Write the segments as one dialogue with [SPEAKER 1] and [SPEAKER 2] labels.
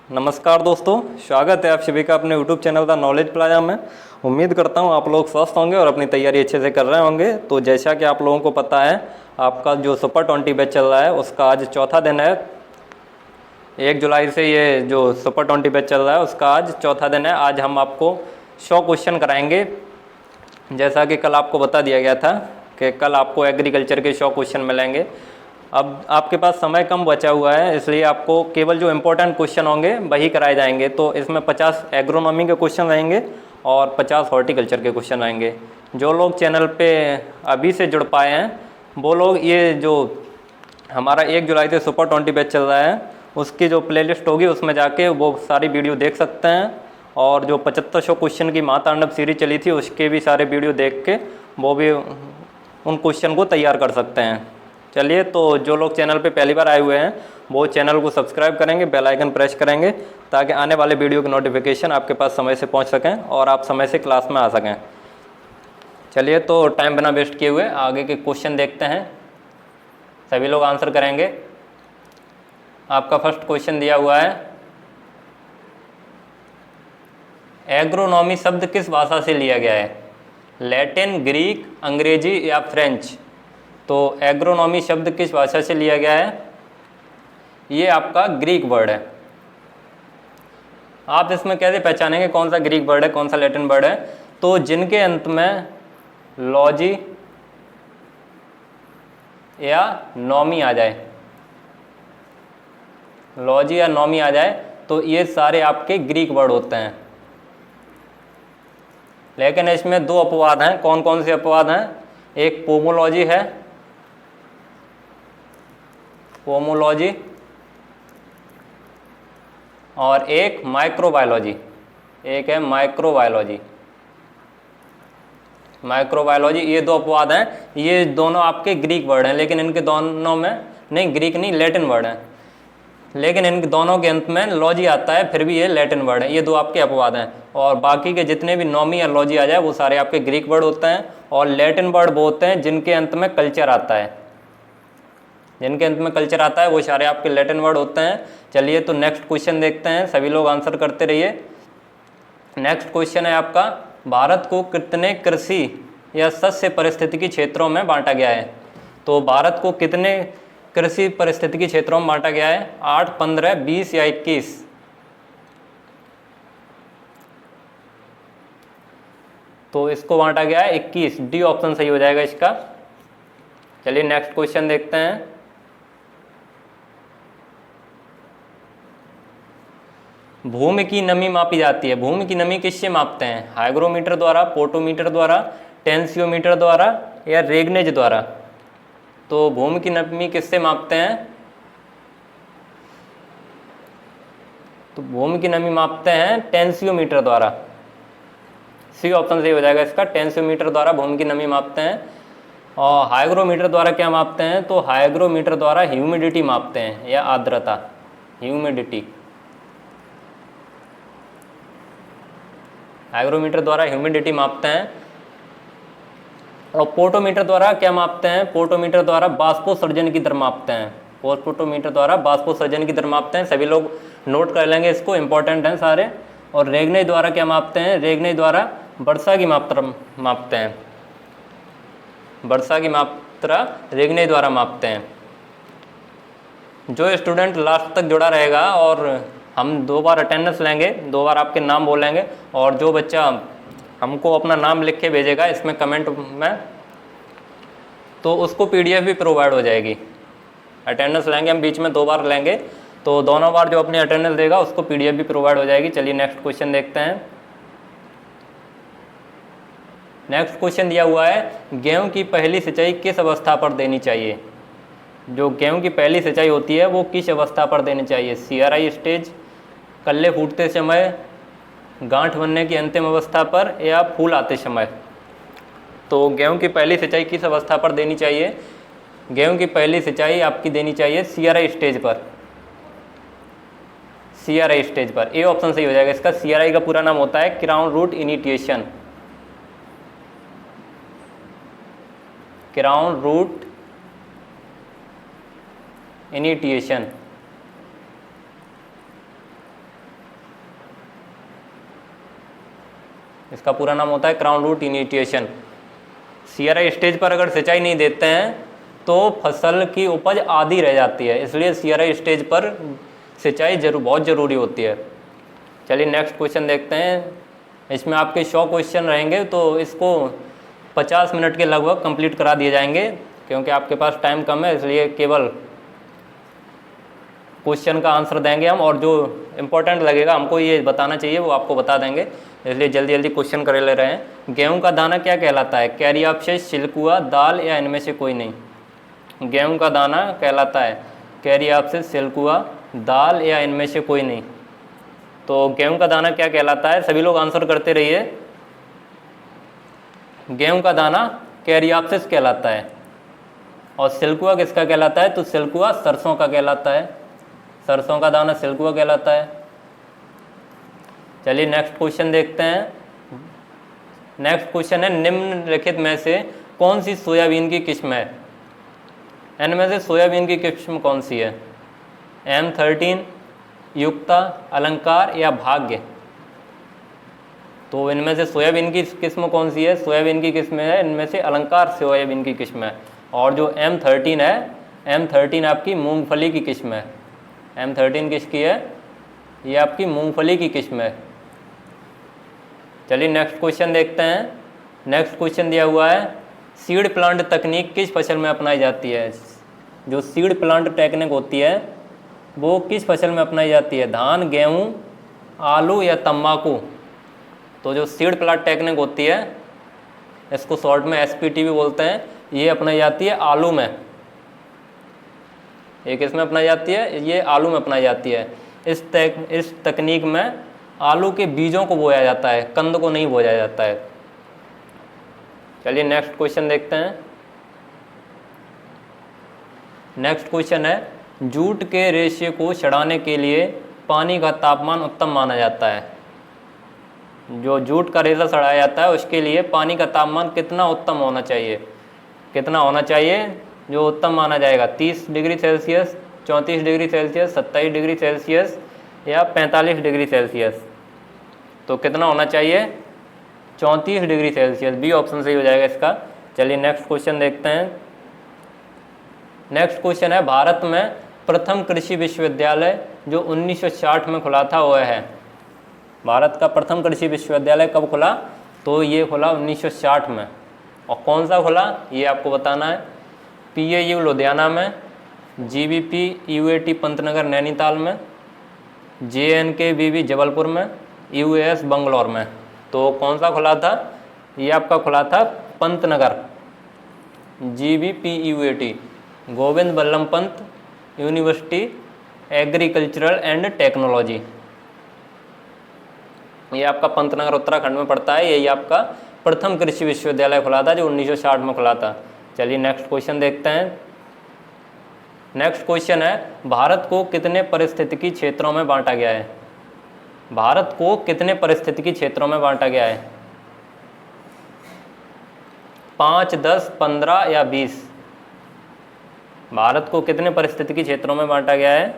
[SPEAKER 1] नमस्कार दोस्तों, स्वागत है आप सभी का अपने YouTube channel the knowledge plaza में। उम्मीद करता हूं आप लोग स्वस्थ होंगे और अपनी तैयारी अच्छे से कर रहे होंगे। तो जैसा कि आप लोगों को पता है, आपका जो सुपर 20 बैच चल रहा है उसका आज चौथा दिन है। 1 जुलाई से ये जो सुपर 20 बैच चल रहा है उसका आज चौथा दिन है। आज हम आपको 100 क्वेश्चन कराएंगे। जैसा कि कल आपको बता दिया गया था कि कल आपको एग्रीकल्चर के 100 क्वेश्चन मिलेंगे। अब आपके पास समय कम बचा हुआ है, इसलिए आपको केवल जो इम्पोर्टेंट क्वेश्चन होंगे वही कराए जाएंगे। तो इसमें 50 एग्रोनॉमी के क्वेश्चन रहेंगे और 50 हॉर्टिकल्चर के क्वेश्चन रहेंगे। जो लोग चैनल पे अभी से जुड़ पाए हैं वो लोग ये जो हमारा 1 जुलाई से सुपर 20 बैच चल रहा है उसकी जो प्लेलिस्ट होगी उसमें जाके वो सारी वीडियो देख सकते हैं। और जो 7500 क्वेश्चन की महातांडव सीरीज चली थी उसके भी सारे वीडियो देख के वो भी उन क्वेश्चन को तैयार कर सकते हैं। चलिए, तो जो लोग चैनल पे पहली बार आए हुए हैं वो चैनल को सब्सक्राइब करेंगे, बेल आइकन प्रेस करेंगे ताकि आने वाले वीडियो की नोटिफिकेशन आपके पास समय से पहुंच सकें और आप समय से क्लास में आ सकें। चलिए, तो टाइम बिना वेस्ट किए हुए आगे के क्वेश्चन देखते हैं। सभी लोग आंसर करेंगे। आपका फर्स्ट क्वेश्चन दिया हुआ है, एग्रोनॉमी शब्द किस भाषा से लिया गया है? लैटिन, ग्रीक, अंग्रेजी या फ्रेंच? तो एग्रोनॉमी शब्द किस भाषा से लिया गया है? ये आपका ग्रीक वर्ड है। आप इसमें कैसे पहचानेंगे कौन सा ग्रीक वर्ड है कौन सा लैटिन वर्ड है? तो जिनके अंत में लॉजी या नॉमी आ जाए, लॉजी या नॉमी आ जाए तो ये सारे आपके ग्रीक वर्ड होते हैं। लेकिन इसमें 2 अपवाद हैं। कौन कौन से अपवाद हैं? एक पोमोलॉजी है, पोमोलॉजी, और एक माइक्रोबायोलॉजी, एक है माइक्रोबायोलॉजी। माइक्रोबायोलॉजी, ये 2 अपवाद हैं। ये दोनों आपके ग्रीक वर्ड हैं, लेकिन इनके दोनों में नहीं, ग्रीक नहीं, लैटिन वर्ड हैं, लेकिन इन दोनों के अंत में लॉजी आता है, फिर भी ये लैटिन वर्ड है। ये 2 आपके अपवाद हैं। और बाकी के जितने भी नॉमी या लॉजी आ जाए वो सारे आपके ग्रीक वर्ड होते हैं। और लैटिन वर्ड वो होते हैं जिनके अंत में कल्चर आता है, जिनके अंत में कल्चर आता है वो सारे आपके लैटिन वर्ड होते हैं। चलिए, तो नेक्स्ट क्वेश्चन देखते हैं। सभी लोग आंसर करते रहिए। नेक्स्ट क्वेश्चन है आपका, भारत को कितने कृषि या शस्य पारिस्थितिकी क्षेत्रों में बांटा गया है? तो भारत को कितने कृषि पारिस्थितिकी क्षेत्रों में बांटा गया है? 8, 15, 20 या 21? तो इसको बांटा गया है 21। डी ऑप्शन सही हो जाएगा इसका। चलिए, नेक्स्ट क्वेश्चन देखते हैं। भूमि की नमी मापी जाती है। भूमि की नमी किससे मापते हैं? हाइग्रोमीटर द्वारा, पोटोमीटर द्वारा, टेंसियोमीटर द्वारा या रेगनेज द्वारा? तो भूमि की नमी किससे मापते हैं? तो भूमि की नमी मापते हैं टेंसियोमीटर द्वारा। सी ऑप्शन सही हो जाएगा इसका। टेंसियोमीटर द्वारा भूमि की नमी मापते हैं। और हाइग्रोमीटर द्वारा क्या मापते हैं? तो हाइग्रोमीटर द्वारा ह्यूमिडिटी मापते हैं या आर्द्रता, ह्यूमिडिटी। हाइग्रोमीटर द्वारा ह्यूमिडिटी मापते हैं। और पोटोमीटर द्वारा क्या मापते हैं? पोटोमीटर द्वारा बाष्पोत्सर्जन की दर मापते हैं। पोटोमीटर द्वारा बाष्पोत्सर्जन की दर मापते हैं। सभी लोग नोट कर लेंगे इसको, इंपॉर्टेंट हैं सारे। और रेगनेज द्वारा क्या मापते हैं? रेगनेज द्वारा वर्षा की मात्रा मापते हैं। वर्षा की मात्रा रेगनेज द्वारा मापते हैं। जो स्टूडेंट लास्ट तक जुड़ा रहेगा, और हम 2 बार अटेंडेंस लेंगे, 2 बार आपके नाम बोलेंगे, और जो बच्चा हमको अपना नाम लिख के भेजेगा इसमें कमेंट में, तो उसको PDF भी प्रोवाइड हो जाएगी। अटेंडेंस लेंगे हम बीच में 2 बार लेंगे, तो दोनों बार जो अपनी अटेंडेंस देगा उसको PDF भी प्रोवाइड हो जाएगी। चलिए, नेक्स्ट क्वेश्चन देखते हैं। नेक्स्ट क्वेश्चन दिया हुआ है, गेहूं की पहली सिंचाई किस अवस्था पर देनी चाहिए? जो गेहूं की पहली सिंचाई होती है वो किस अवस्था पर देनी चाहिए? CRI स्टेज, कल्ले फूटते समय, गांठ बनने की अंतिम अवस्था पर, या फूल आते समय? तो गेहूं की पहली सिंचाई किस अवस्था पर देनी चाहिए? गेहूं की पहली सिंचाई आपकी देनी चाहिए CRI स्टेज पर, CRI स्टेज पर। ए ऑप्शन सही हो जाएगा इसका। CRI का पूरा नाम होता है crown root initiation, crown root initiation. इसका पूरा नाम होता है crown root initiation. CRI stage पर अगर सिंचाई नहीं देते हैं तो फसल की उपज आधी रह जाती है, इसलिए सीआरआई स्टेज पर सिंचाई बहुत ज़रूरी होती है। चलिए नेक्स्ट क्वेश्चन देखते हैं। इसमें आपके 100 क्वेश्चन रहेंगे तो इसको 50 मिनट के लगभग कंप्लीट करा दिए जाएंगे, क्योंकि आपके पास टाइम कम है, इसलिए केवल क्वेश्चन का आंसर देंगे हम, और जो इम्पोर्टेंट लगेगा हमको ये बताना चाहिए वो आपको बता देंगे, इसलिए जल्दी जल्दी क्वेश्चन कर ले रहे हैं। गेहूं का दाना क्या कहलाता है? कैरियाप्सिस, सिल्कुआ, दाल या इनमें से कोई नहीं। गेहूं का दाना कहलाता है कैरियाप्सिस, सिल्कुआ, दाल या इनमें से कोई नहीं। तो गेहूं का दाना क्या कहलाता है? सभी लोग आंसर करते रहिए। गेहूं का दाना कैरियाप्सिस कहलाता है। और सिल्कुआ किसका कहलाता है? तो सिल्कुआ सरसों का कहलाता है, सरसों का दाना सिल्कुआ कहलाता है। चलिए नेक्स्ट क्वेश्चन देखते हैं। नेक्स्ट क्वेश्चन है, निम्नलिखित में से कौन सी सोयाबीन की किस्म है? इनमें से सोयाबीन की किस्म कौन सी है? M13, युक्ता, अलंकार या भाग्य? तो इनमें से सोयाबीन की किस्म कौन सी है? सोयाबीन की किस्म है इनमें से अलंकार सोयाबीन की किस्म है। और जो M13 है, M13 आपकी मूंगफली की किस्म है। M13 किसकी है? ये आपकी मूंगफली की किस्म है। चलिए नेक्स्ट क्वेश्चन देखते हैं। नेक्स्ट क्वेश्चन दिया हुआ है, सीड प्लांट तकनीक किस फसल में अपनाई जाती है? जो सीड प्लांट टेक्निक होती है वो किस फसल में अपनाई जाती है? धान, गेहूं, आलू या तंबाकू? तो जो सीड प्लांट टेक्निक होती है, इसको शॉर्ट में SPT भी बोलते हैं, ये अपनाई जाती है आलू में। ये किस में अपनाई जाती है? ये आलू में अपनाई जाती है। इस तकनीक में आलू के बीजों को बोया जाता है, कंद को नहीं बोया जाता है। चलिए नेक्स्ट क्वेश्चन देखते हैं। नेक्स्ट क्वेश्चन है, जूट के रेशे को सड़ाने के लिए पानी का तापमान उत्तम माना जाता है। जो जूट का रेशा सड़ाया जाता है उसके लिए पानी का तापमान कितना उत्तम होना चाहिए? कितना होना चाहिए जो उत्तम माना जाएगा? 30 degree Celsius, 34 degree Celsius, 27 degree Celsius या 45 डिग्री सेल्सियस? तो कितना होना चाहिए? 34 डिग्री सेल्सियस। बी ऑप्शन सही हो जाएगा इसका। चलिए नेक्स्ट क्वेश्चन देखते हैं। नेक्स्ट क्वेश्चन है, भारत में प्रथम कृषि विश्वविद्यालय जो 1960 में खुला था वह है? भारत का प्रथम कृषि विश्वविद्यालय कब खुला? तो ये खुला 1960 में। और कौन सा खुला ये आपको बताना है। PAU लुधियाना में, GVP UAT पंतनगर नैनीताल में, JNKVB जबलपुर में, UAS बंगलौर में। तो कौन सा खुला था? ये आपका खुला था Pantnagar, GVP UAT, Govind Ballabh Pant university agricultural and technology. ये आपका पंतनगर उत्तराखंड में पड़ता है। यही आपका प्रथम कृषि विश्वविद्यालय खुला था जो 1960 में खुला था। चलिए नेक्स्ट क्वेश्चन देखते हैं। नेक्स्ट क्वेश्चन है, भारत को कितने पारिस्थितिकी क्षेत्रों में बांटा गया है? भारत को कितने पारिस्थितिकी क्षेत्रों में बांटा गया है? 5, 10, 15 या 20? भारत को कितने पारिस्थितिकी क्षेत्रों में बांटा गया है?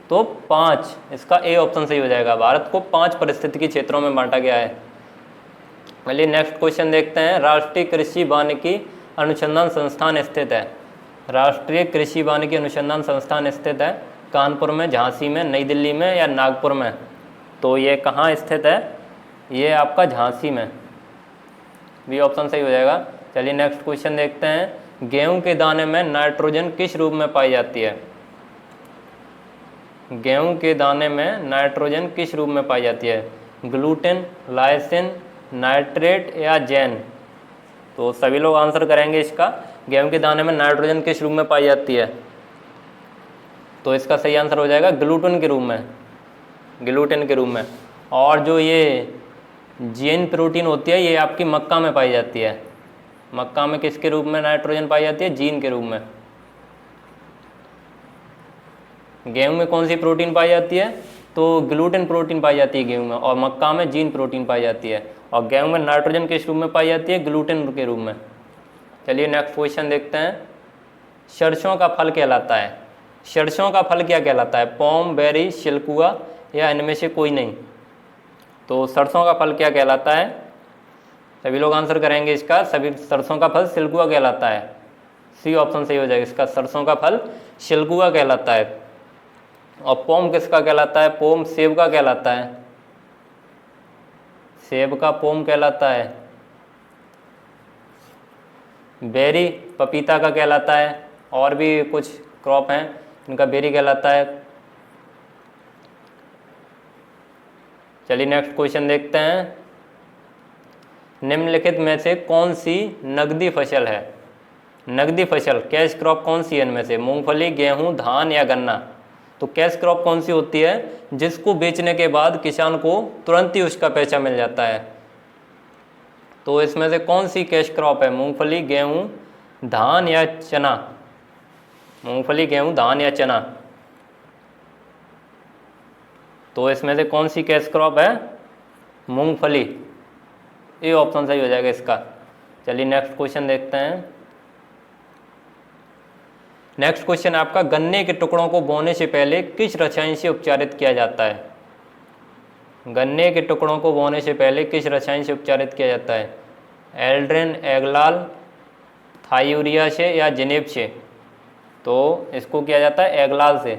[SPEAKER 1] तो 5, इसका ए ऑप्शन सही हो जाएगा। भारत को 5 पारिस्थितिकी क्षेत्रों में बांटा गया है। चलिए नेक्स्ट क्वेश्चन देखते हैं। राष्ट्रीय कृषि वानिकी अनुसंधान संस्थान स्थित है? राष्ट्रीय कृषि वानिकी अनुसंधान संस्थान स्थित है कानपुर में, झांसी में, नई दिल्ली में या नागपुर में? तो ये कहाँ स्थित है? ये आपका झांसी में। बी ऑप्शन सही हो जाएगा। चलिए नेक्स्ट क्वेश्चन देखते हैं। गेहूं के दाने में नाइट्रोजन किस रूप में पाई जाती है? गेहूं के दाने में नाइट्रोजन किस रूप में पाई जाती है? ग्लूटेन, लाइसिन, नाइट्रेट या जैन? तो सभी लोग आंसर करेंगे इसका। गेहूं के दाने में नाइट्रोजन किस रूप में पाई जाती है? तो इसका सही आंसर हो जाएगा ग्लूटेन के रूप में, ग्लूटेन के रूप में। और जो ये जीन प्रोटीन होती है ये आपकी मक्का में पाई जाती है। मक्का में किसके रूप में नाइट्रोजन पाई जाती है? जीन के रूप में। गेहूं में कौन सी प्रोटीन पाई जाती है? तो ग्लूटेन प्रोटीन पाई जाती है गेहूं में, और मक्का में जीन प्रोटीन पाई जाती है। और गेहूं में नाइट्रोजन किस रूप में पाई जाती है? ग्लूटेन के रूप में। चलिए नेक्स्ट क्वेश्चन देखते हैं। सरसों का फल कहलाता है? सरसों का फल क्या कहलाता है? पॉम, बेरी, सिल्कुआ या इनमें से कोई नहीं। तो सरसों का फल क्या कहलाता है? सभी लोग आंसर करेंगे इसका। सभी सरसों का फल सिल्कुआ कहलाता है। सी ऑप्शन सही हो जाएगा इसका, सरसों का फल सिल्कुआ कहलाता है। और पोम किसका कहलाता है? पोम सेब का कहलाता है। सेब का पोम कहलाता है। बेरी पपीता का कहलाता है। और भी कुछ क्रॉप हैं इनका बेरी कहलाता है। चलिए नेक्स्ट क्वेश्चन देखते हैं। निम्नलिखित में से कौन सी नकदी फसल है? नकदी फसल कैश क्रॉप कौन सी है इनमें से? मूंगफली, गेहूं, धान या गन्ना? तो कैश क्रॉप कौन सी होती है जिसको बेचने के बाद किसान को तुरंत ही उसका पैसा मिल जाता है? तो इसमें से कौन सी कैश क्रॉप है? मूंगफली, गेहूं, धान या चना? मूंगफली, गेहूं, धान या चना? तो इसमें से कौन सी कैश क्रॉप है? मूंगफली। ये ऑप्शन सही हो जाएगा इसका। चलिए नेक्स्ट क्वेश्चन देखते हैं। नेक्स्ट क्वेश्चन आपका, गन्ने के टुकड़ों को बोने से पहले किस रसायन से उपचारित किया जाता है? गन्ने के टुकड़ों को बोने से पहले किस रसायन से उपचारित किया जाता है? एल्ड्रिन, एग्लाल, थायूरिया से या जेनेब से? तो इसको किया जाता है एग्लाल से।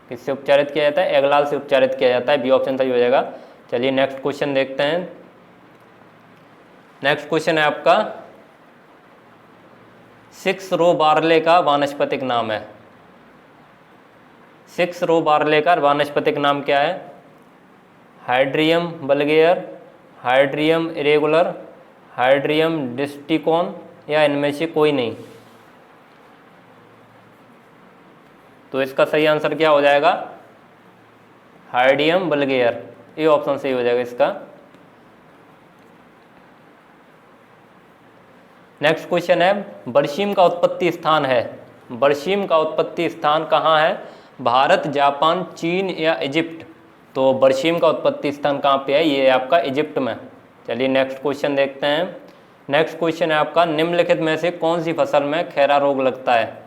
[SPEAKER 1] किससे उपचारित किया जाता है? एग्लाल से उपचारित किया जाता है। बी ऑप्शन सही हो जाएगा। चलिए नेक्स्ट क्वेश्चन देखते हैं। नेक्स्ट क्वेश्चन है आपका, 6 रो बार्ले का वानस्पतिक नाम है। 6 रो बार्ले का वानस्पतिक नाम क्या है? हाइड्रियम वल्गेयर, हाइड्रियम इरेगुलर, हाइड्रियम डिस्टिकोन या इनमें से कोई नहीं? तो इसका सही आंसर क्या हो जाएगा? हाइड्रियम वल्गेयर। ये ऑप्शन सही हो जाएगा इसका। नेक्स्ट क्वेश्चन है, बरसीम का उत्पत्ति स्थान है। बरसीम का उत्पत्ति स्थान कहाँ है? भारत, जापान, चीन या इजिप्ट? तो बरसीम का उत्पत्ति स्थान कहाँ पे है? ये है आपका इजिप्ट में। चलिए नेक्स्ट क्वेश्चन देखते हैं। नेक्स्ट क्वेश्चन है आपका, निम्नलिखित में से कौन सी फसल में खैरा रोग लगता है?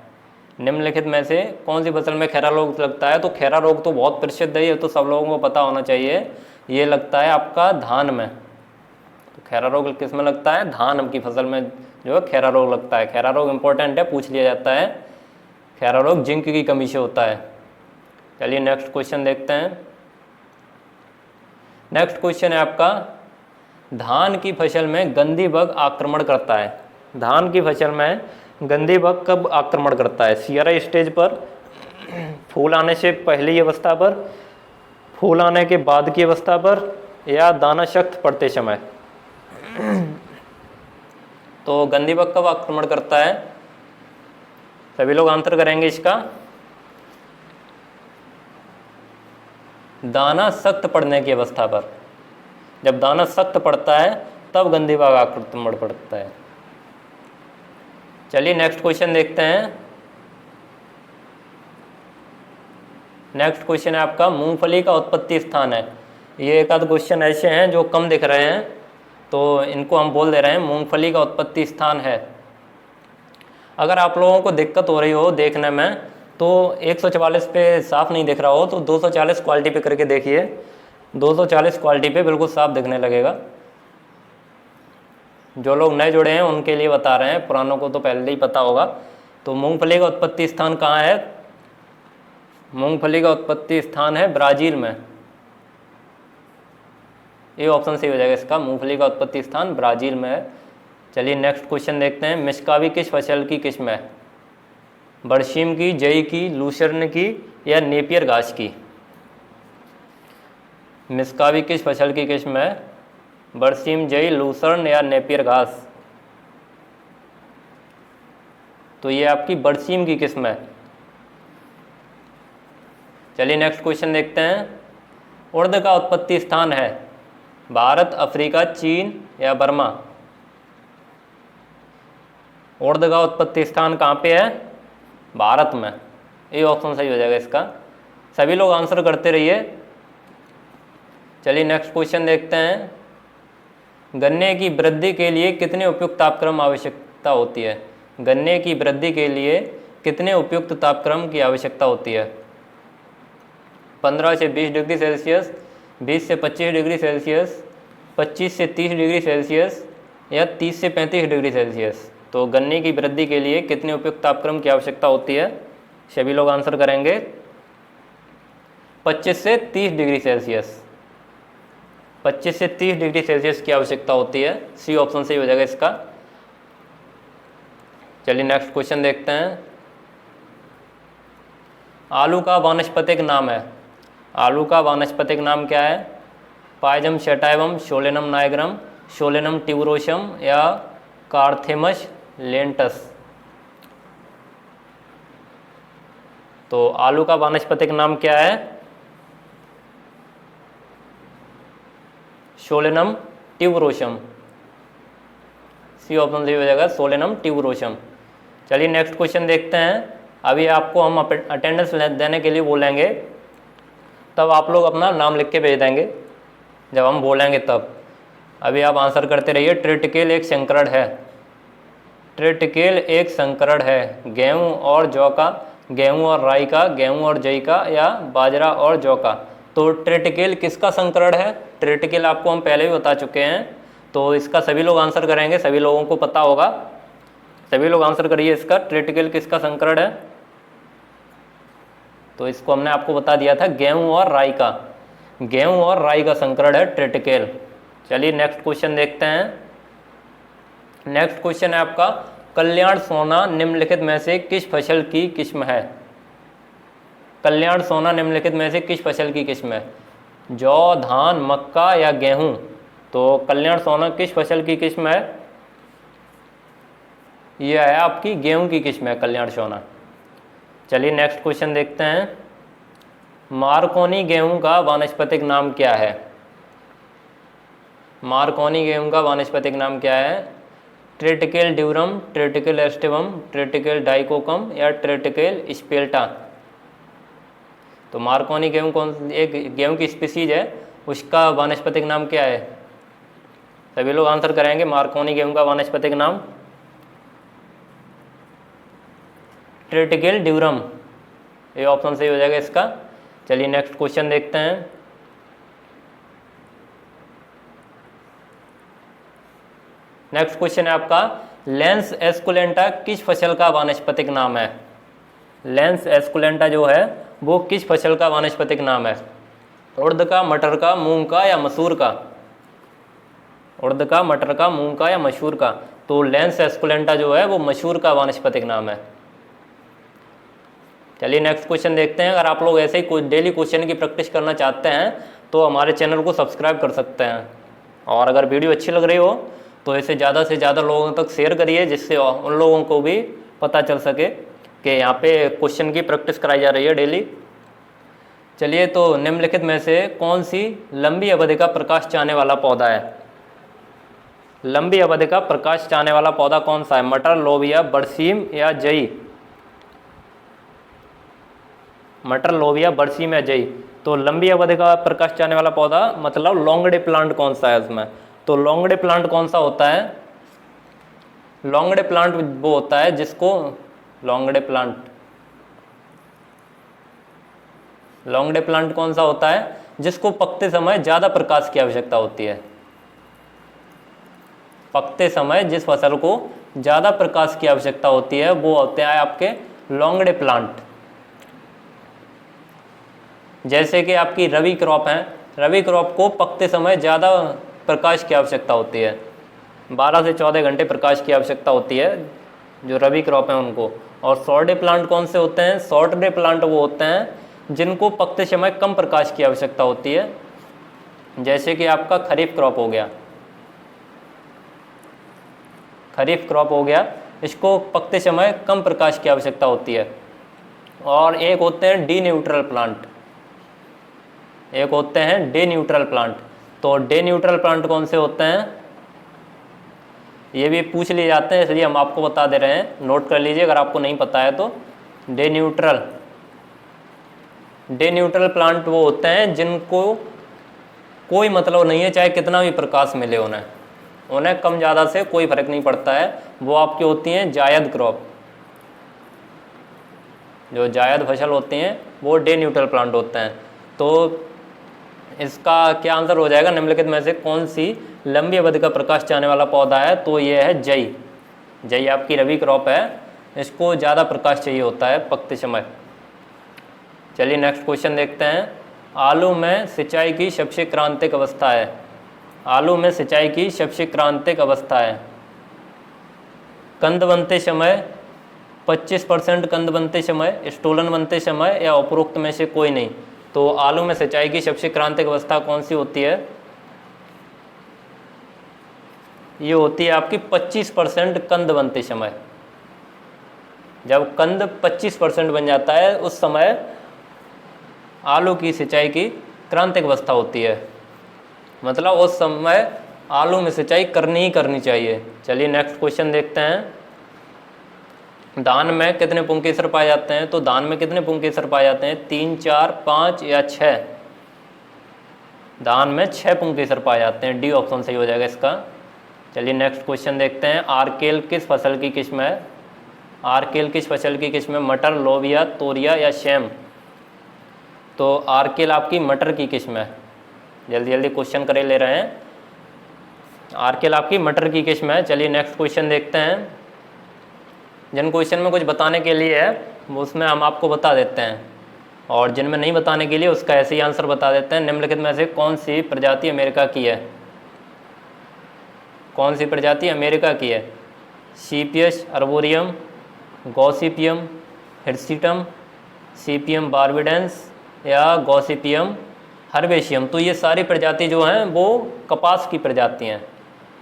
[SPEAKER 1] निम्नलिखित में से कौन सी फसल में खैरा रोग लगता है? तो खैरा रोग तो बहुत प्रसिद्ध है, ये तो सब लोगों को पता होना चाहिए। ये लगता है आपका धान में। तो खैरा रोग किस में लगता है? धान की फसल में जो है खैरा रोग लगता है। खैरा रोग इंपॉर्टेंट है, पूछ लिया जाता है। खैरा रोग जिंक की कमी से होता है। चलिए नेक्स्ट क्वेश्चन देखते हैं। नेक्स्ट क्वेश्चन है आपका, धान की फसल में गंधी बग आक्रमण करता है। धान की फसल में गंधी बग कब आक्रमण करता है? सियारा स्टेज पर, फूल आने से पहले की अवस्था पर, फूल आने के बाद की अवस्था पर, या दाना सख्त पड़ते समय? तो गंधी बग कब आक्रमण करता है? सभी लोग आंसर करेंगे इसका। दाना सख्त पड़ने की अवस्था पर। जब दाना सख्त पड़ता है तब गंधी बग आक्रमण पड़ता है। चलिए नेक्स्ट क्वेश्चन देखते हैं। नेक्स्ट क्वेश्चन है आपका, मूंगफली का उत्पत्ति स्थान है। ये एक आध क्वेश्चन ऐसे हैं जो कम दिख रहे हैं, तो इनको हम बोल दे रहे हैं मूंगफली का उत्पत्ति स्थान है। अगर आप लोगों को दिक्कत हो रही हो देखने में, तो 144 पे साफ नहीं दिख रहा हो तो 240 क्वालिटी पे करके देखिए। 240 क्वालिटी पे बिल्कुल साफ दिखने लगेगा। जो लोग नए जुड़े हैं उनके लिए बता रहे हैं, पुरानों को तो पहले ही पता होगा। तो मूंगफली का उत्पत्ति स्थान कहाँ है? मूंगफली का उत्पत्ति स्थान है ब्राज़ील में। ये ऑप्शन सही हो जाएगा इसका। मूंगफली का उत्पत्ति स्थान ब्राज़ील में है। चलिए नेक्स्ट क्वेश्चन देखते हैं। मिस्कावी किस फसल की किस्म है? बरसीम की, जई की, लूसर्न की या नेपियर घास की? मिस्कावी किस फसल की किस्म है? बरसीम, जई, लूसर्न या नेपियर घास? तो ये आपकी बरसीम की किस्म है। चलिए नेक्स्ट क्वेश्चन देखते हैं। उड़द का उत्पत्ति स्थान है भारत, अफ्रीका, चीन या बर्मा? उड़द का उत्पत्ति स्थान कहाँ पे है? भारत में। ये ऑप्शन सही हो जाएगा इसका। सभी लोग आंसर करते रहिए। चलिए नेक्स्ट क्वेश्चन देखते हैं। गन्ने की वृद्धि के लिए कितने उपयुक्त तापक्रम आवश्यकता होती है? गन्ने की वृद्धि के लिए कितने उपयुक्त तापक्रम की आवश्यकता होती है? 15 से 20 डिग्री सेल्सियस, 20 से 25 डिग्री सेल्सियस, 25 से 30 डिग्री सेल्सियस या 30 से 35 डिग्री सेल्सियस। तो गन्ने की वृद्धि के लिए कितने उपयुक्त तापक्रम की आवश्यकता होती है? सभी लोग आंसर करेंगे 25 से 30 डिग्री सेल्सियस। 25 से 30 डिग्री सेल्सियस की आवश्यकता होती है। सी ऑप्शन सही हो जाएगा इसका। चलिए नेक्स्ट क्वेश्चन देखते हैं। आलू का वानस्पतिक नाम है। आलू का वानस्पतिक नाम क्या है? Pisum sativum, Solanum nigrum, Solanum tuberosum या कार्थेमस लेंटस। तो आलू का वानस्पतिक नाम क्या है? Solanum tuberosum. सी ऑप्शन सही हो जाएगा, सोलेनम ट्यूबरोसम। चलिए नेक्स्ट क्वेश्चन देखते हैं। अभी आपको हम अटेंडेंस देने के लिए बोलेंगे, तब आप लोग अपना नाम लिख के भेज देंगे जब हम बोलेंगे तब। अभी आप आंसर करते रहिए। ट्रिटिकेल एक संकरण है। ट्रिटिकेल एक संकरण है। गेहूं और जौ का, गेहूं और राई का, गेहूं और जई का या बाजरा और जौ का। तो ट्रिटिकेल किसका संकरण है? ट्रिटिकेल आपको हम पहले भी बता चुके हैं। तो इसका सभी लोग आंसर करेंगे, सभी लोगों को पता होगा। सभी लोग आंसर करिए इसका, ट्रिटिकेल किसका संकरण है? तो इसको हमने आपको बता दिया था, गेहूं और राई का। गेहूं और राई का संकरण है ट्रिटिकेल। चलिए नेक्स्ट क्वेश्चन देखते हैं। नेक्स्ट क्वेश्चन है आपका, कल्याण सोना निम्नलिखित में से किस फसल की किस्म है? कल्याण सोना निम्नलिखित में से किस फसल की किस्म है? जौ, धान, मक्का या गेहूं? तो कल्याण सोना किस फसल की किस्म है? यह है आपकी गेहूं की किस्म है कल्याण सोना। चलिए नेक्स्ट क्वेश्चन देखते हैं। मार्कोनी गेहूं का वानस्पतिक नाम क्या है? मार्कोनी गेहूं का वानस्पतिक नाम क्या है? Triticale durum, triticale aestivum, triticale डाइकोकम या ट्रिटिकेल स्पेल्टा। तो मार्कोनी गेहूं कौन, एक गेहूं की स्पीसीज है, उसका वानस्पतिक नाम क्या है? सभी लोग आंसर करेंगे मार्कोनी गेहूं का वानस्पतिक नाम। ट्रिटिकेल ड्यूरम, ये ऑप्शन सही हो जाएगा इसका। चलिए नेक्स्ट क्वेश्चन देखते हैं। नेक्स्ट क्वेश्चन है आपका, लेंस एस्कुलेंटा किस फसल का वानस्पतिक नाम है? लेंस एस्कुलेंटा जो है वो किस फसल का वानस्पतिक नाम है? उड़द का, मटर का, मूंग का या मसूर का? उड़द का, मटर का, मूंग का या मसूर का? तो लेंस एस्कुलेंटा जो है वो मसूर का वानस्पतिक नाम है। चलिए नेक्स्ट क्वेश्चन देखते हैं। अगर आप लोग ऐसे ही डेली क्वेश्चन की प्रैक्टिस करना चाहते हैं तो हमारे चैनल को सब्सक्राइब कर सकते हैं। और अगर वीडियो अच्छी लग रही हो तो इसे ज़्यादा से ज़्यादा लोगों तक शेयर करिए, जिससे उन लोगों को भी पता चल सके कि यहाँ पे क्वेश्चन की प्रैक्टिस कराई जा रही है डेली। चलिए, तो निम्नलिखित में से कौन सी लंबी अवधि का प्रकाश चाहने वाला पौधा है? लंबी अवधि का प्रकाश चाहने वाला पौधा कौन सा है? मटर, लोबिया, बरसीम या जई? मटर, लोबिया, बरसीम या जई? तो लंबी अवधि का प्रकाश चाहने वाला पौधा मतलब लॉन्गडे प्लांट कौन सा है उसमें? तो लॉन्गडे प्लांट कौन सा होता है? लॉन्गडे प्लांट वो होता है जिसको, लॉन्गडे प्लांट कौन सा होता है जिसको पकते समय ज़्यादा प्रकाश की आवश्यकता होती है? पकते समय जिस फसल को ज़्यादा प्रकाश की आवश्यकता होती है वो होते हैं आपके लॉन्गडे प्लांट। जैसे कि आपकी रबी क्रॉप है, रबी क्रॉप को पकते समय ज़्यादा प्रकाश की आवश्यकता होती है, 12 से 14 घंटे प्रकाश की आवश्यकता होती है जो रबी क्रॉप है उनको। और शॉर्ट डे प्लांट कौन से होते हैं? शॉर्ट डे प्लांट वो होते हैं जिनको पकते समय कम प्रकाश की आवश्यकता होती है, जैसे कि आपका खरीफ क्रॉप हो गया। खरीफ क्रॉप हो गया, इसको पकते समय कम प्रकाश की आवश्यकता होती है। और एक होते हैं डी न्यूट्रल प्लांट, एक होते हैं डे न्यूट्रल प्लांट। तो डे न्यूट्रल प्लांट कौन से होते हैं? ये भी पूछ लिए जाते हैं, इसलिए हम आपको बता दे रहे हैं, नोट कर लीजिए अगर आपको नहीं पता है तो। डे न्यूट्रल प्लांट वो होते हैं जिनको कोई मतलब नहीं है चाहे कितना भी प्रकाश मिले उन्हें कम ज़्यादा से कोई फर्क नहीं पड़ता है। वो आपकी होती हैं जायद क्रॉप। जो जायद फसल होती हैं वो डे न्यूट्रल प्लांट होते हैं। तो इसका क्या आंसर हो जाएगा, निम्नलिखित में से कौन सी लंबी अवधि का प्रकाश चाहने वाला पौधा है, तो ये है जई। जई आपकी रबी क्रॉप है, इसको ज़्यादा प्रकाश चाहिए होता है पकते समय। चलिए नेक्स्ट क्वेश्चन देखते हैं। आलू में सिंचाई की सबसे क्रांतिक अवस्था है। आलू में सिंचाई की सबसे क्रांतिक अवस्था है। कंद बनते समय, 25% कंद बनते समय, स्टोलन बनते समय, या उपरोक्त में से कोई नहीं। तो आलू में सिंचाई की सबसे क्रांतिक अवस्था कौन सी होती है? ये होती है आपकी 25% कंद बनते समय। जब कंद 25% बन जाता है उस समय आलू की सिंचाई की क्रांतिक अवस्था होती है, मतलब उस समय आलू में सिंचाई करनी ही करनी चाहिए। चलिए नेक्स्ट क्वेश्चन देखते हैं। धान में कितने पुंकेसर पाए जाते हैं? तो धान में कितने पुंकेसर पाए जाते हैं? 3, 4, 5 या 6? धान में 6 पुंकेसर पाए जाते हैं, डी ऑप्शन सही हो जाएगा इसका। चलिए नेक्स्ट क्वेश्चन देखते हैं। आर्केल किस फसल की किस्म है? आर्केल किस फसल की किस्म है? मटर, लोबिया, तोरिया या सेम? तो आर्केल आपकी मटर की किस्म है। जल्दी जल्दी क्वेश्चन करे ले रहे हैं। आर्केल आपकी मटर की किस्म है। चलिए नेक्स्ट क्वेश्चन देखते हैं। जिन क्वेश्चन में कुछ बताने के लिए है उसमें हम आपको बता देते हैं, और जिनमें नहीं बताने के लिए उसका ऐसे ही आंसर बता देते हैं। निम्नलिखित में से कौन सी प्रजाति अमेरिका की है? कौन सी प्रजाति अमेरिका की है? सीपियस अर्बोरियम, गॉसिपियम हिर्सिटम, सीपियम बार्बिडेंस या गॉसिपियम हर्बेशियम? तो ये सारी प्रजाति जो हैं वो कपास की प्रजाति हैं।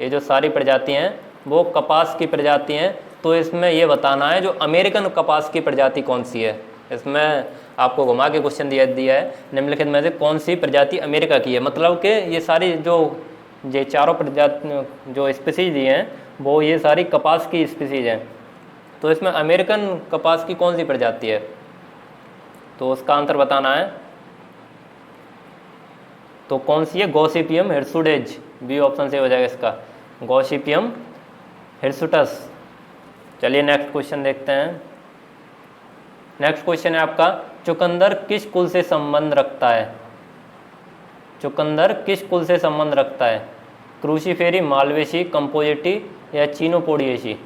[SPEAKER 1] ये जो सारी प्रजाति हैं वो कपास की प्रजाति हैं। तो इसमें ये बताना है जो अमेरिकन कपास की प्रजाति कौन सी है। इसमें आपको घुमा के क्वेश्चन दिया है, निम्नलिखित में से कौन सी प्रजाति अमेरिका की है। मतलब कि ये सारी जो ये चारों प्रजाति जो स्पीसीज दिए हैं वो ये सारी कपास की स्पीसीज हैं। तो इसमें अमेरिकन कपास की कौन सी प्रजाति है, तो उसका आंसर बताना है। तो कौन सी है? गॉसिपियम हिर्सुटेज, बी ऑप्शन से हो जाएगा इसका, गॉसिपियम हिर्सुटस। चलिए नेक्स्ट क्वेश्चन देखते हैं। नेक्स्ट क्वेश्चन है आपका, चुकंदर किस कुल से संबंध रखता है? चुकंदर किस कुल से संबंध रखता है? क्रूसीफेरी, मालवेसी, कंपोजिटी या चीनोपोडिएसी?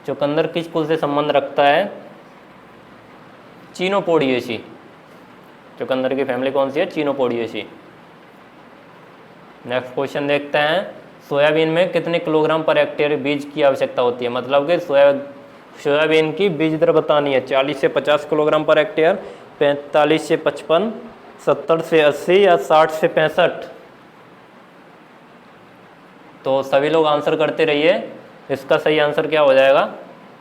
[SPEAKER 1] चुकंदर किस कुल से संबंध रखता है? चीनोपोडिएसी। चुकंदर की फैमिली कौन सी है? चीनोपोडिएसी। नेक्स्ट क्वेश्चन देखते हैं। सोयाबीन में कितने किलोग्राम पर हेक्टेयर बीज की आवश्यकता होती है? मतलब कि सोयाबीन की बीज दर बतानी है। 40 से 50 किलोग्राम पर हेक्टेयर, 45 से 55, 70 से 80 या 60 से 65? तो सभी लोग आंसर करते रहिए। इसका सही आंसर क्या हो जाएगा?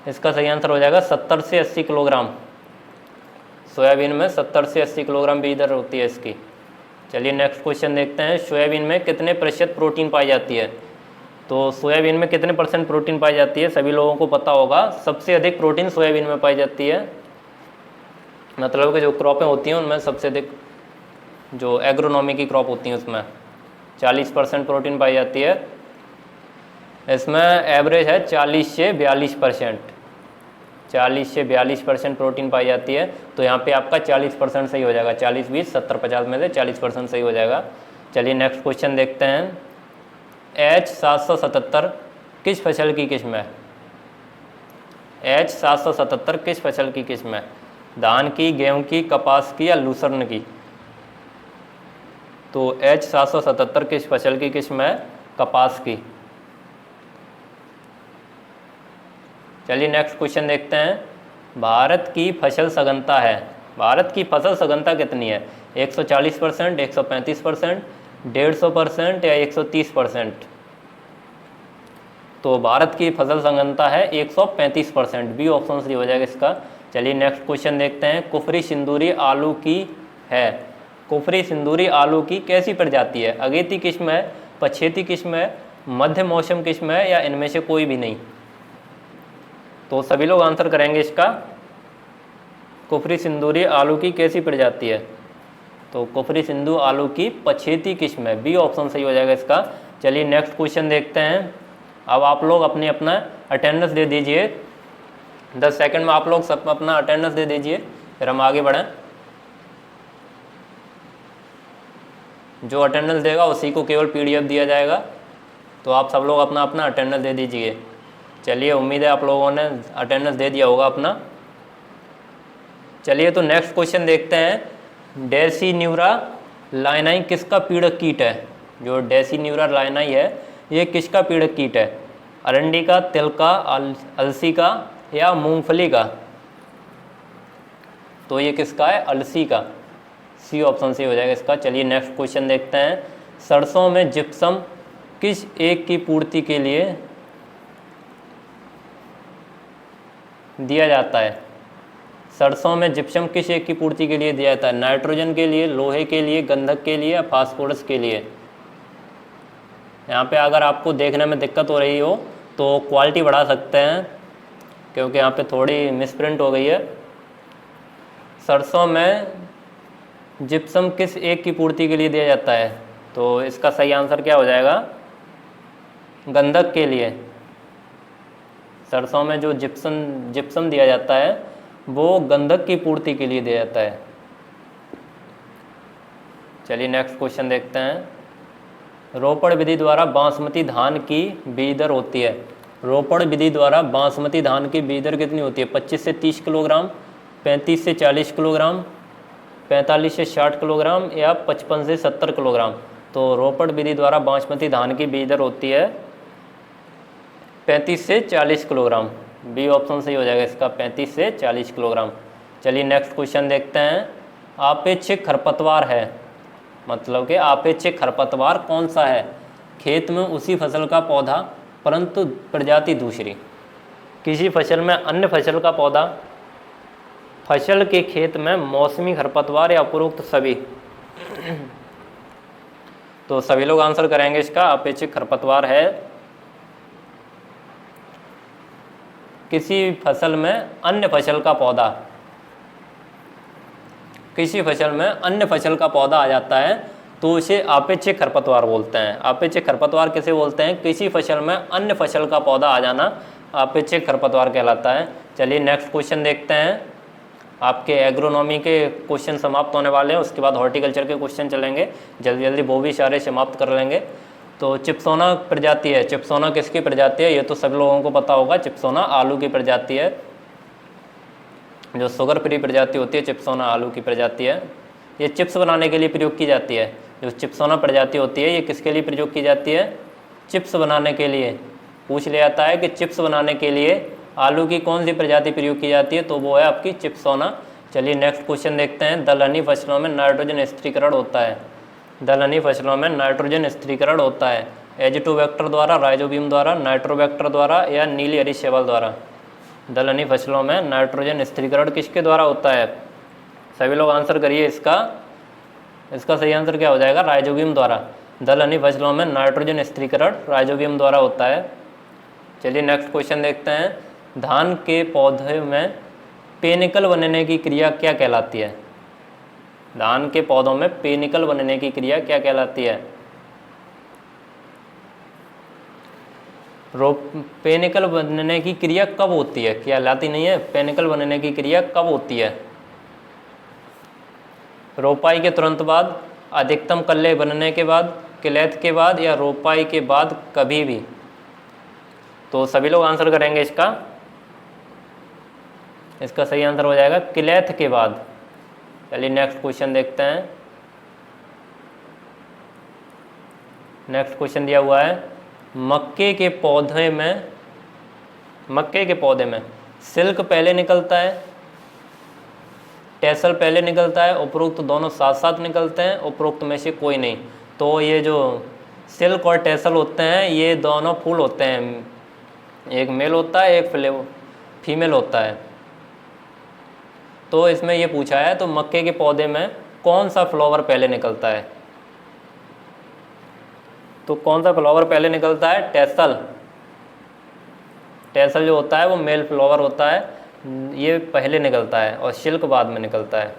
[SPEAKER 1] इसका सही आंसर हो जाएगा 70 से 80 किलोग्राम। सोयाबीन में 70 से 80 किलोग्राम बीज दर होती है इसकी। चलिए नेक्स्ट क्वेश्चन देखते हैं। सोयाबीन में कितने प्रतिशत प्रोटीन पाई जाती है? तो सोयाबीन में कितने % प्रोटीन पाई जाती है? सभी लोगों को पता होगा, सबसे अधिक प्रोटीन सोयाबीन में पाई जाती है। मतलब कि जो क्रॉपें होती हैं उनमें सबसे अधिक, जो एग्रोनॉमी की क्रॉप होती हैं उसमें 40% प्रोटीन पाई जाती है। इसमें एवरेज है 40 से 42%। 40 से 42% प्रोटीन पाई जाती है। तो यहाँ पे आपका 40% सही हो जाएगा। 40, 20, 70, 50 में से 40% सही हो जाएगा। चलिए नेक्स्ट क्वेश्चन देखते हैं। H777 किस फसल की किस्म है? H777 किस फसल की किस्म है? धान की, गेहूं की, कपास की या लूसर्न की? तो H777 किस फसल की किस्म है? कपास की। चलिए नेक्स्ट क्वेश्चन देखते हैं। भारत की फसल सघनता है, भारत की फसल सघनता कितनी है? 140%, 135%, 150% या 130%? तो भारत की फसल सघनता है 135%, बी ऑप्शन सही हो जाएगा इसका। चलिए नेक्स्ट क्वेश्चन देखते हैं। कुफरी सिंदूरी आलू की है, कुफरी सिंदूरी आलू की कैसी प्रजाति है? अगेती किस्म है, पछेती किस्म है, मध्य मौसम किस्म है या इनमें से कोई भी नहीं? तो सभी लोग आंसर करेंगे इसका। कुफरी सिंदूरी आलू की कैसी प्रजाति है? तो कुफरी सिंधु आलू की पछेती किस्म है, बी ऑप्शन सही हो जाएगा इसका। चलिए नेक्स्ट क्वेश्चन देखते हैं। अब आप लोग अपना अटेंडेंस दे दीजिए। 10 सेकंड में आप लोग सब अपना अटेंडेंस दे दीजिए, फिर हम आगे बढ़ें। जो अटेंडेंस देगा उसी को केवल PDF दिया जाएगा। तो आप सब लोग अपना अपना अटेंडेंस दे दीजिए। चलिए, उम्मीद है आप लोगों ने अटेंडेंस दे दिया होगा अपना। चलिए, तो नेक्स्ट क्वेश्चन देखते हैं। डेसिन्यूरा लाइनाई किसका पीड़क कीट है? जो डेसिन्यूरा लाइनाई है ये किसका पीड़क कीट है? अरंडी का, तिल का, अलसी का या मूंगफली का? तो ये किसका है? अलसी का। सी ऑप्शन सी हो जाएगा इसका। चलिए नेक्स्ट क्वेश्चन देखते हैं। सरसों में जिप्सम किस एक की पूर्ति के लिए दिया जाता है? सरसों में जिप्सम किस एक की पूर्ति के लिए दिया जाता है? नाइट्रोजन के लिए, लोहे के लिए, गंधक के लिए या फास्फोरस के लिए? यहाँ पे अगर आपको देखने में दिक्कत हो रही हो तो क्वालिटी बढ़ा सकते हैं, क्योंकि यहाँ पे थोड़ी मिसप्रिंट हो गई है। सरसों में जिप्सम किस एक की पूर्ति के लिए दिया जाता है? तो इसका सही आंसर क्या हो जाएगा? गंधक के लिए। सरसों में जो जिप्सम दिया जाता है वो गंधक की पूर्ति के लिए दिया जाता है। चलिए नेक्स्ट क्वेश्चन देखते हैं। रोपण विधि द्वारा बासमती धान की बीज दर होती है। रोपण विधि द्वारा बासमती धान की बीज दर कितनी होती है? 25 से 30 किलोग्राम, 35 से 40 किलोग्राम, 45 से 60 किलोग्राम या 55 से 70 किलोग्राम? तो रोपण विधि द्वारा बासमती धान की बीज दर होती है 35 से 40 किलोग्राम। बी ऑप्शन सही हो जाएगा इसका, 35 से 40 किलोग्राम। चलिए नेक्स्ट क्वेश्चन देखते हैं। आपेक्षिक खरपतवार है, मतलब कि आपेक्षिक खरपतवार कौन सा है? खेत में उसी फसल का पौधा परंतु प्रजाति दूसरी। किसी फसल में अन्य फसल का पौधा, फसल के खेत में मौसमी खरपतवार या उपरोक्त सभी? तो सभी लोग आंसर करेंगे इसका। आपेक्षिक खरपतवार है किसी फसल में अन्य फसल का पौधा। किसी फसल में अन्य फसल का पौधा आ जाता है तो उसे आपेक्षिक खरपतवार बोलते हैं। आपेक्षिक खरपतवार किसे बोलते हैं? किसी फसल में अन्य फसल का पौधा आ जाना आपेक्षिक खरपतवार कहलाता है। चलिए नेक्स्ट क्वेश्चन देखते हैं। आपके एग्रोनॉमी के क्वेश्चन समाप्त होने वाले हैं, उसके बाद हॉर्टिकल्चर के क्वेश्चन चलेंगे। जल्दी जल्दी वो भी सारे समाप्त कर लेंगे। तो चिप्सोना प्रजाति है। चिप्सोना किसकी प्रजाति है? ये तो सब लोगों को पता होगा। चिप्सोना आलू की प्रजाति है। जो शुगर फ्री प्रजाति होती है चिप्सोना आलू की प्रजाति है। ये चिप्स बनाने के लिए प्रयोग की जाती है। जो चिप्सोना प्रजाति होती है ये किसके लिए प्रयोग की जाती है? चिप्स बनाने के लिए। पूछ लिया जाता है कि चिप्स बनाने के लिए आलू की कौन सी प्रजाति प्रयोग की जाती है, तो वो है आपकी चिप्सोना। चलिए नेक्स्ट क्वेश्चन देखते हैं। दलहनी फसलों में नाइट्रोजन स्थिरीकरण होता है। दलहनी फसलों में नाइट्रोजन स्थिरीकरण होता है एजिटोबैक्टर द्वारा, राइजोबियम द्वारा, नाइट्रोबैक्टर द्वारा या नीली हरी शैवाल द्वारा? दलहनी फसलों में नाइट्रोजन स्थिरीकरण किसके द्वारा होता है? सभी लोग आंसर करिए इसका। इसका सही आंसर क्या हो जाएगा? राइजोबियम द्वारा। दलहनी फसलों में नाइट्रोजन स्थिरीकरण राइजोबियम द्वारा होता है। चलिए नेक्स्ट क्वेश्चन देखते हैं। धान के पौधे में पेनिकल बनने की क्रिया क्या कहलाती है? धान के पौधों में पेनिकल बनने की क्रिया क्या कहलाती है? पेनिकल बनने की क्रिया कब होती है? कहलाती नहीं है। पेनिकल बनने की क्रिया कब होती है? रोपाई के तुरंत बाद, अधिकतम कल्ले बनने के बाद, किलैथ के बाद या रोपाई के बाद कभी भी? तो सभी लोग आंसर करेंगे इसका। इसका सही आंसर हो जाएगा किलैथ के बाद। चलिए नेक्स्ट क्वेश्चन देखते हैं। नेक्स्ट क्वेश्चन दिया हुआ है। मक्के के पौधे में सिल्क पहले निकलता है, टेसल पहले निकलता है, उपरोक्त दोनों साथ साथ निकलते हैं, उपरोक्त में से कोई नहीं? तो ये जो सिल्क और टेसल होते हैं ये दोनों फूल होते हैं। एक मेल होता है, एक फीमेल होता है। तो इसमें ये पूछा है तो मक्के के पौधे में कौन सा फ्लावर पहले निकलता है? तो कौन सा फ्लावर पहले निकलता है? टेसल। टेसल जो होता है वो मेल फ्लावर होता है, ये पहले निकलता है और सिल्क बाद में निकलता है।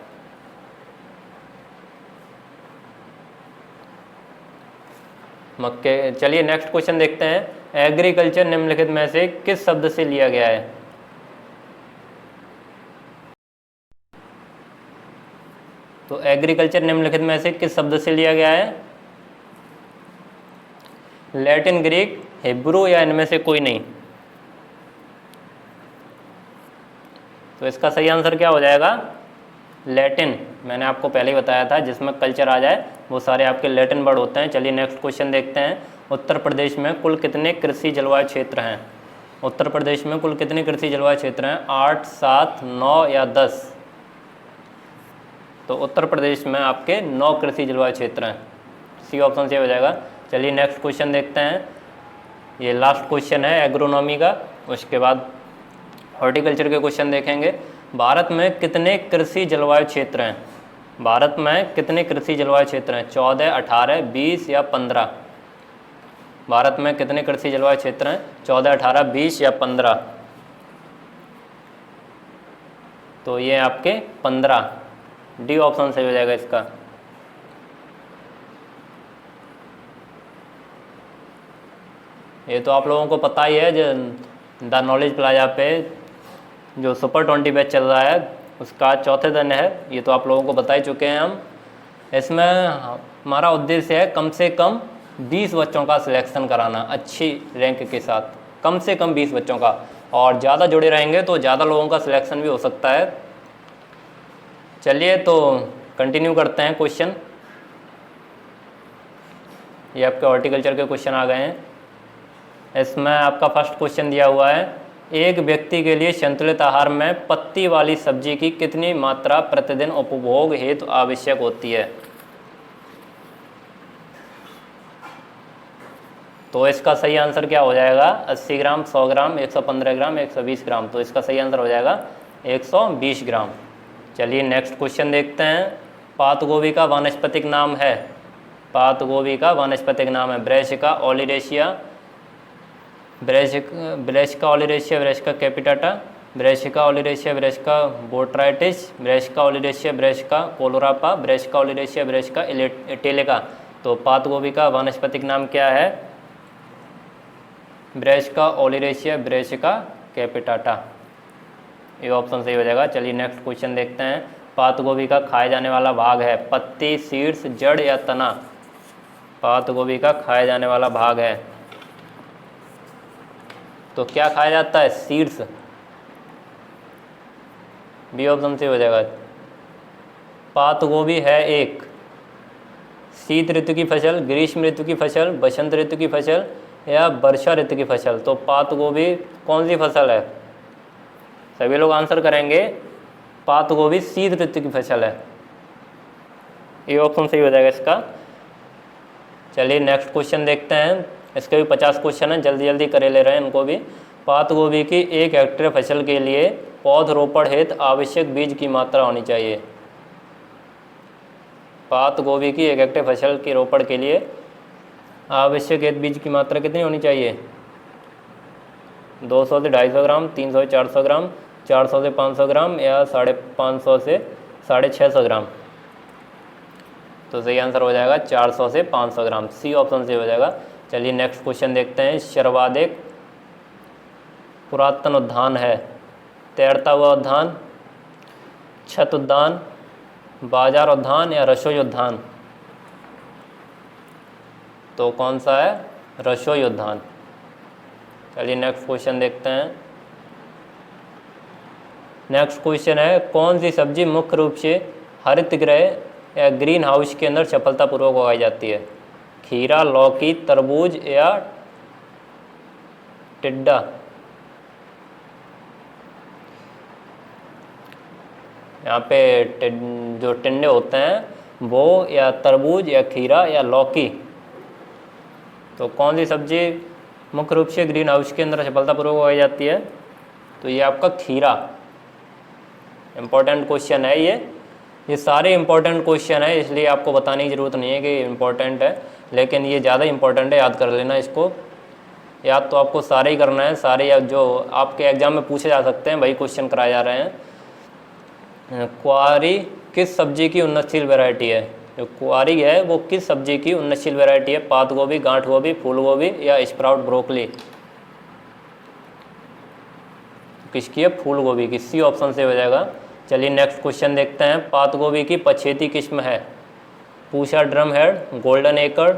[SPEAKER 1] मक्के। चलिए नेक्स्ट क्वेश्चन देखते हैं। एग्रीकल्चर निम्नलिखित में से किस शब्द से लिया गया है? तो एग्रीकल्चर निम्नलिखित में से किस शब्द से लिया गया है? लैटिन, ग्रीक, हिब्रू या इनमें से कोई नहीं? तो इसका सही आंसर क्या हो जाएगा? लैटिन। मैंने आपको पहले ही बताया था, जिसमें कल्चर आ जाए वो सारे आपके लैटिन वर्ड होते हैं। चलिए नेक्स्ट क्वेश्चन देखते हैं। उत्तर प्रदेश में कुल कितने कृषि जलवायु क्षेत्र हैं? उत्तर प्रदेश में कुल कितने कृषि जलवायु क्षेत्र हैं? 8, 7, 9 या 10? तो उत्तर प्रदेश में आपके 9 कृषि जलवायु क्षेत्र हैं। सी ऑप्शन से हो जाएगा। चलिए नेक्स्ट क्वेश्चन देखते हैं। ये लास्ट क्वेश्चन है एग्रोनॉमी का, उसके बाद हॉर्टिकल्चर के क्वेश्चन देखेंगे। भारत में कितने कृषि जलवायु क्षेत्र हैं? भारत में कितने कृषि जलवायु क्षेत्र हैं? 14, 18, 20 या 15? भारत में कितने कृषि जलवायु क्षेत्र हैं? 14, 18, 20 या 15? तो ये आपके 15, डी ऑप्शन सही हो जाएगा इसका। ये तो आप लोगों को पता ही है, जो द नॉलेज प्लाजा पे जो सुपर 20 बैच चल रहा है उसका चौथे दिन है। ये तो आप लोगों को बता ही चुके हैं हम। इसमें हमारा उद्देश्य है कम से कम 20 बच्चों का सिलेक्शन कराना अच्छी रैंक के साथ, कम से कम 20 बच्चों का, और ज़्यादा जुड़े रहेंगे तो ज़्यादा लोगों का सिलेक्शन भी हो सकता है। चलिए तो कंटिन्यू करते हैं क्वेश्चन। ये आपके हॉर्टिकल्चर के क्वेश्चन आ गए हैं। इसमें आपका फर्स्ट क्वेश्चन दिया हुआ है, एक व्यक्ति के लिए संतुलित आहार में पत्ती वाली सब्जी की कितनी मात्रा प्रतिदिन उपभोग हेतु आवश्यक होती है? तो इसका सही आंसर क्या हो जाएगा? 80 ग्राम, 100 ग्राम, 115 ग्राम, 120 ग्राम। तो इसका सही आंसर हो जाएगा 120 ग्राम। चलिए नेक्स्ट क्वेश्चन देखते हैं। पात गोभी का वानस्पतिक नाम है? पात गोभी का वानस्पतिक नाम है Brassica oleracea, Brassica oleracea, Brassica capitata, Brassica oleracea, Brassica botrytis, Brassica oleracea, Brassica caulorapa, Brassica oleracea, Brassica italica. तो पात गोभी का वानस्पतिक नाम क्या है? Brassica oleracea, Brassica capitata. ये ऑप्शन सही हो जाएगा। चलिए नेक्स्ट क्वेश्चन देखते हैं। पात गोभी का खाया जाने वाला भाग है पत्ती, सीड्स, जड़ या तना? पात गोभी का खाया जाने वाला भाग है तो क्या खाया जाता है? सीड्स, बी ऑप्शन से हो जाएगा। पात गोभी है एक शीत ऋतु की फसल, ग्रीष्म ऋतु की फसल, बसंत ऋतु की फसल या वर्षा ऋतु की फसल? तो पात गोभी कौन सी फसल है? सभी लोग आंसर करेंगे पात गोभी शीत ऋतु की फसल है। ये ऑप्शन सही हो जाएगा इसका। चलिए नेक्स्ट क्वेश्चन देखते हैं। इसके भी 50 क्वेश्चन हैं, जल्दी जल्दी करे ले रहे हैं इनको भी। पात गोभी की 1 हेक्टेयर फसल के लिए पौधरोपण हेतु आवश्यक बीज की मात्रा होनी चाहिए? पात गोभी की 1 हेक्टेयर फसल के रोपण के लिए आवश्यक हेतु बीज की मात्रा कितनी होनी चाहिए? 200 से 250 ग्राम, 300 से 400 ग्राम, 400 से 500 ग्राम या 550 से 650 ग्राम? तो सही आंसर हो जाएगा 400 से 500 ग्राम, सी ऑप्शन से हो जाएगा। चलिए नेक्स्ट क्वेश्चन देखते हैं। सर्वाधिक पुरातन उद्यान है? तैरता हुआ उद्यान, छत उद्यान, बाजार उद्यान या रसोई उद्यान? तो कौन सा है? रसोई उद्यान। चलिए नेक्स्ट क्वेश्चन देखते हैं। नेक्स्ट क्वेश्चन है, कौन सी सब्जी मुख्य रूप से हरित गृह या ग्रीन हाउस के अंदर सफलतापूर्वक उगाई जाती है? खीरा, लौकी, तरबूज या टिड्डा? यहाँ पे जो टिंडे होते हैं वो या तरबूज या खीरा या लौकी? तो कौन सी सब्जी मुख्य रूप से ग्रीन हाउस के अंदर सफलतापूर्वक उगाई जाती है? तो ये आपका खीरा। इम्पोर्टेंट क्वेश्चन है ये सारे इम्पोर्टेंट क्वेश्चन है, इसलिए आपको बताने की ज़रूरत नहीं है कि इम्पोर्टेंट है, लेकिन ये ज़्यादा इम्पोर्टेंट है, याद कर लेना इसको। याद तो आपको सारे ही करना है, सारे जो आपके एग्जाम में पूछे जा सकते हैं वही क्वेश्चन कराए जा रहे हैं। क्वारी किस सब्जी की उन्नतशील वैरायटी है? जो क्वारी है वो किस सब्जी की उन्नतशील वैरायटी है? पात गोभी, गांठ गोभी, फूल गोभी या स्प्राउट ब्रोकली? किसकी है? फूल गोभी की, सी ऑप्शन से हो जाएगा। चलिए नेक्स्ट क्वेश्चन देखते हैं। पात गोभी की पछेती किस्म है? पूसा ड्रम हेड, गोल्डन एकड़,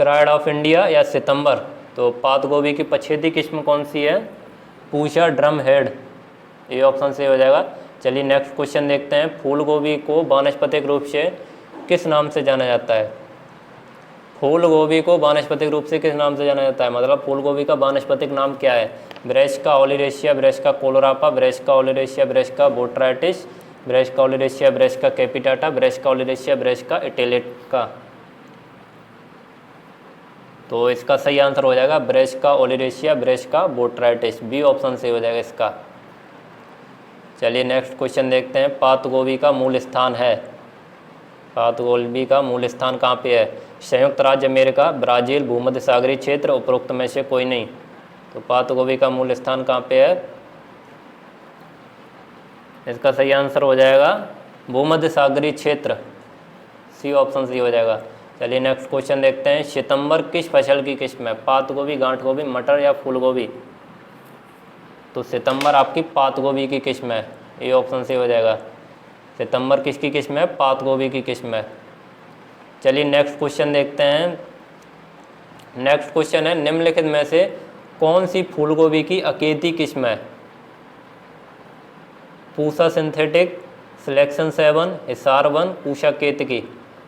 [SPEAKER 1] प्राइड ऑफ इंडिया या सितंबर? तो पात गोभी की पछेती किस्म कौन सी है? पूषा ड्रम हेड, ये ऑप्शन सही हो जाएगा। चलिए नेक्स्ट क्वेश्चन देखते हैं। फूल गोभी को वानस्पतिक रूप से किस नाम से जाना जाता है? फूल गोभी को वानस्पतिक रूप से किस नाम से जाना जाता है, मतलब फूल गोभी का वानस्पतिक नाम क्या है? Brassica oleracea, Brassica caulorapa, Brassica oleracea, Brassica botrytis, Brassica oleracea, Brassica capitata, Brassica oleracea, Brassica italica. तो इसका सही आंसर हो जाएगा Brassica oleracea, Brassica botrytis, B option सही हो जाएगा इसका। चलिए नेक्स्ट क्वेश्चन देखते हैं। पात गोभी का मूल स्थान है, पात गोभी का मूल स्थान कहाँ पे है? संयुक्त राज्य अमेरिका, ब्राज़ील, भूमध्य सागरीय क्षेत्र, उपरोक्त में से कोई नहीं। तो पात गोभी का मूल स्थान कहाँ पे है? इसका सही आंसर हो जाएगा भूमध्य सागरीय क्षेत्र, सी ऑप्शन सही हो जाएगा। चलिए नेक्स्ट क्वेश्चन देखते हैं। सितंबर किस फसल की किस्म है? पात गोभी, गांठ गोभी, मटर या फूल गोभी? तो सितंबर आपकी पात गोभी की किस्म है, ये ऑप्शन सही हो जाएगा। सितंबर किसकी किस्म है? पात गोभी की किस्म है। चलिए नेक्स्ट क्वेश्चन देखते हैं। नेक्स्ट क्वेश्चन है, निम्नलिखित में से कौन सी फूल गोभी की अकेती किस्म है? पूसा सिंथेटिक, सिलेक्शन 7, हिसार 1, पूसा केतकी।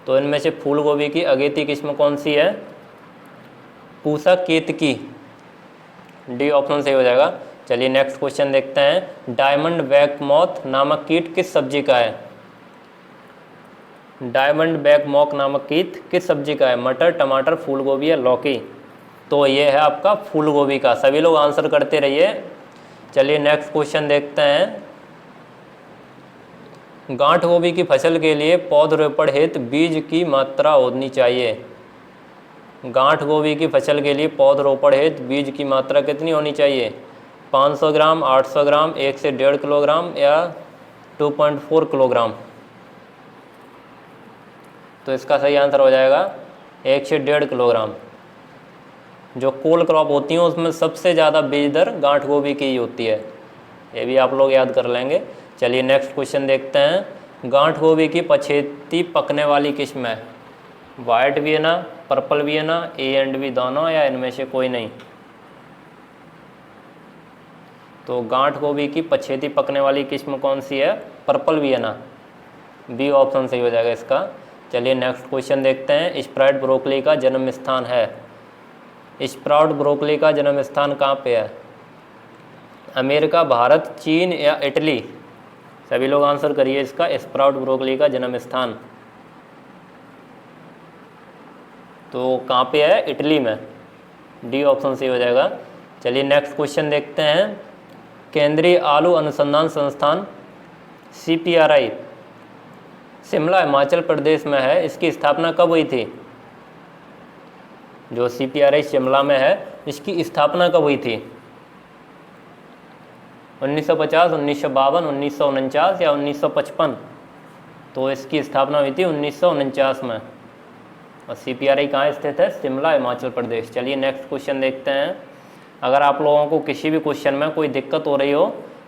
[SPEAKER 1] तो इनमें से फूल गोभी की अगेती किस्म कौन सी है? पूसा केतकी, डी ऑप्शन सही हो जाएगा। चलिए नेक्स्ट क्वेश्चन देखते हैं। डायमंड बैक मॉथ नामक कीट किस सब्जी का है? डायमंड बैक मॉथ नामक कीट किस सब्जी का है? मटर, टमाटर, फूल गोभी या लौकी? तो ये है आपका फूल गोभी का। सभी लोग आंसर करते रहिए। चलिए नेक्स्ट क्वेश्चन देखते हैं। गांठ गोभी की फसल के लिए पौधरोपण हेतु बीज की मात्रा होनी चाहिए। गांठ गोभी की फसल के लिए पौधरोपण हेतु बीज की मात्रा कितनी होनी चाहिए? 500 ग्राम, 800 ग्राम, 1 से 1.5 किलोग्राम या 2.4 किलोग्राम? तो इसका सही आंसर हो जाएगा 1 से 1.5 किलोग्राम। जो कोल क्रॉप होती हैं उसमें सबसे ज़्यादा बीज दर गांठ गोभी की ही होती है, ये भी आप लोग याद कर लेंगे। चलिए नेक्स्ट क्वेश्चन देखते हैं। गांठ गोभी की पछेती पकने वाली किस्म है? White Vienna, purple Vienna, A and B दोनों या इनमें से कोई नहीं? तो गांठ गोभी की पछेती पकने वाली किस्म कौन सी है? पर्पल वियना, बी ऑप्शन सही हो जाएगा इसका। चलिए नेक्स्ट क्वेश्चन देखते हैं। स्प्राउट ब्रोकली का जन्म स्थान है? स्प्राउट ब्रोकली का जन्म स्थान कहाँ पे है? अमेरिका, भारत, चीन या इटली? सभी लोग आंसर करिए इसका। स्प्राउट ब्रोकली का जन्म स्थान तो कहाँ पे है? इटली में, डी ऑप्शन सही हो जाएगा। चलिए नेक्स्ट क्वेश्चन देखते हैं। केंद्रीय आलू अनुसंधान संस्थान CPRI शिमला, हिमाचल प्रदेश में है, इसकी स्थापना कब हुई थी? जो CPRI शिमला में है, इसकी स्थापना कब हुई थी? 1950, 1952, 1949 या 1955? तो इसकी स्थापना हुई थी 1949 में। और CPRI कहाँ स्थित है? शिमला, हिमाचल प्रदेश। चलिए नेक्स्ट क्वेश्चन देखते हैं। अगर आप लोगों को किसी भी क्वेश्चन में कोई दिक्कत हो रही हो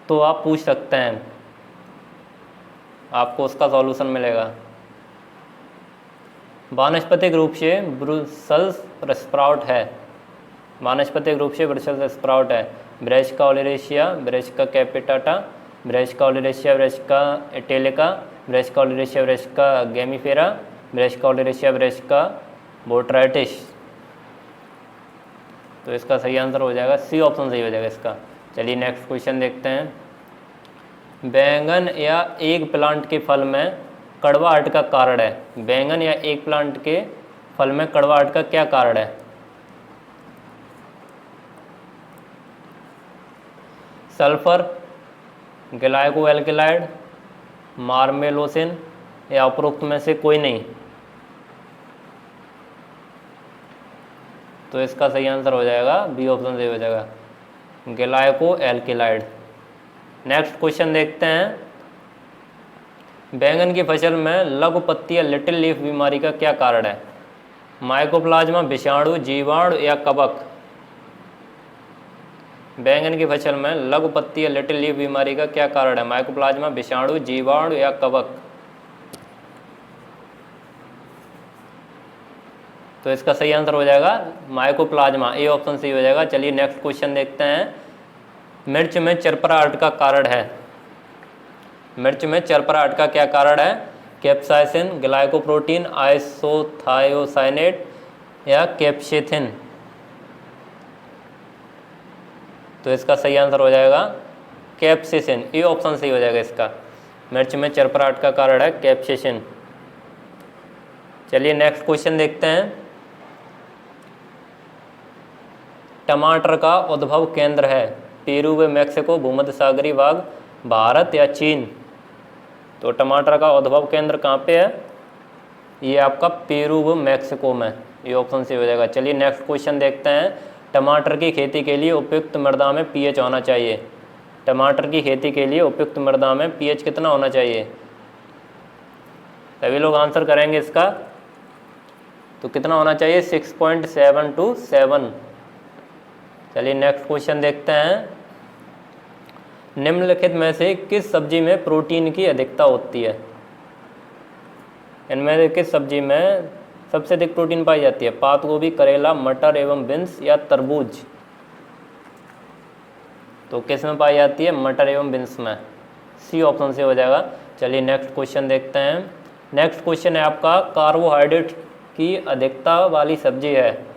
[SPEAKER 1] तो आप पूछ सकते हैं, आपको उसका सॉल्यूशन मिलेगा। वानस्पतिक रूप से ब्रुसेल्स स्प्राउट है? वानस्पतिक रूप से ब्रुसेल्स स्प्राउट है Brassica oleracea, Brassica capitata, Brassica oleracea, Brassica italica, Brassica oleracea, Brassica gemmifera, Brassica oleracea, Brassica botrytis? तो इसका सही आंसर हो जाएगा सी ऑप्शन सही हो जाएगा इसका। चलिए नेक्स्ट क्वेश्चन देखते हैं। बैंगन या एग प्लांट के फल में कड़वाहट का कारण है? बैंगन या एग प्लांट के फल में कड़वाहट का क्या कारण है? सल्फर, ग्लाइको एल्कलाइड, मार्मेलोसिन या उपरोक्त में से कोई नहीं? तो इसका सही आंसर हो जाएगा बी ऑप्शन सही हो जाएगा, ग्लाइको एल्कलाइड। नेक्स्ट क्वेश्चन देखते हैं। बैंगन की फसल में लघु पत्ती या लिटिल लीफ बीमारी का क्या कारण है? माइकोप्लाज्मा, विषाणु, जीवाणु या कवक? बैंगन की फसल में लघु पत्ती या लिटिल लीफ बीमारी का क्या कारण है? माइकोप्लाज्मा, विषाणु, जीवाणु या कवक? तो इसका सही आंसर हो जाएगा माइकोप्लाज्मा, ए ऑप्शन सही हो जाएगा। चलिए नेक्स्ट क्वेश्चन देखते हैं। मिर्च में चरपराहट का कारण है, मिर्च में चरपराहट का क्या कारण है? कैप्साइसिन, ग्लाइकोप्रोटीन, आइसोथायोसाइनेट या कैप्सेथिन। तो इसका सही आंसर हो जाएगा कैप्सेसिन, ए ऑप्शन सही हो जाएगा इसका। मिर्च में चरपराहट का कारण है कैप्सेसिन। चलिए नेक्स्ट क्वेश्चन देखते हैं। टमाटर का उद्भव केंद्र है पेरू व मैक्सिको, भूमध्य सागरीय भाग, भारत या चीन। तो टमाटर का उद्भव केंद्र कहाँ पे है? ये आपका पेरू व मैक्सिको में, ये ऑप्शन सही हो जाएगा। चलिए नेक्स्ट क्वेश्चन देखते हैं। टमाटर की खेती के लिए उपयुक्त मृदा में पीएच होना चाहिए। टमाटर की खेती के लिए उपयुक्त मृदा में पीएच कितना होना चाहिए? सभी लोग आंसर करेंगे इसका। तो कितना होना चाहिए? 6.7 to 7। चलिए नेक्स्ट क्वेश्चन देखते हैं। निम्नलिखित में से किस सब्जी में प्रोटीन की अधिकता होती है? इनमें से किस सब्जी में सबसे अधिक प्रोटीन पाई जाती है? पात गोभी, करेला, मटर एवं बीन्स या तरबूज। तो किस में पाई जाती है? मटर एवं बीन्स में, सी ऑप्शन से हो जाएगा। चलिए नेक्स्ट क्वेश्चन देखते हैं। नेक्स्ट क्वेश्चन है आपका, कार्बोहाइड्रेट की अधिकता वाली सब्जी है।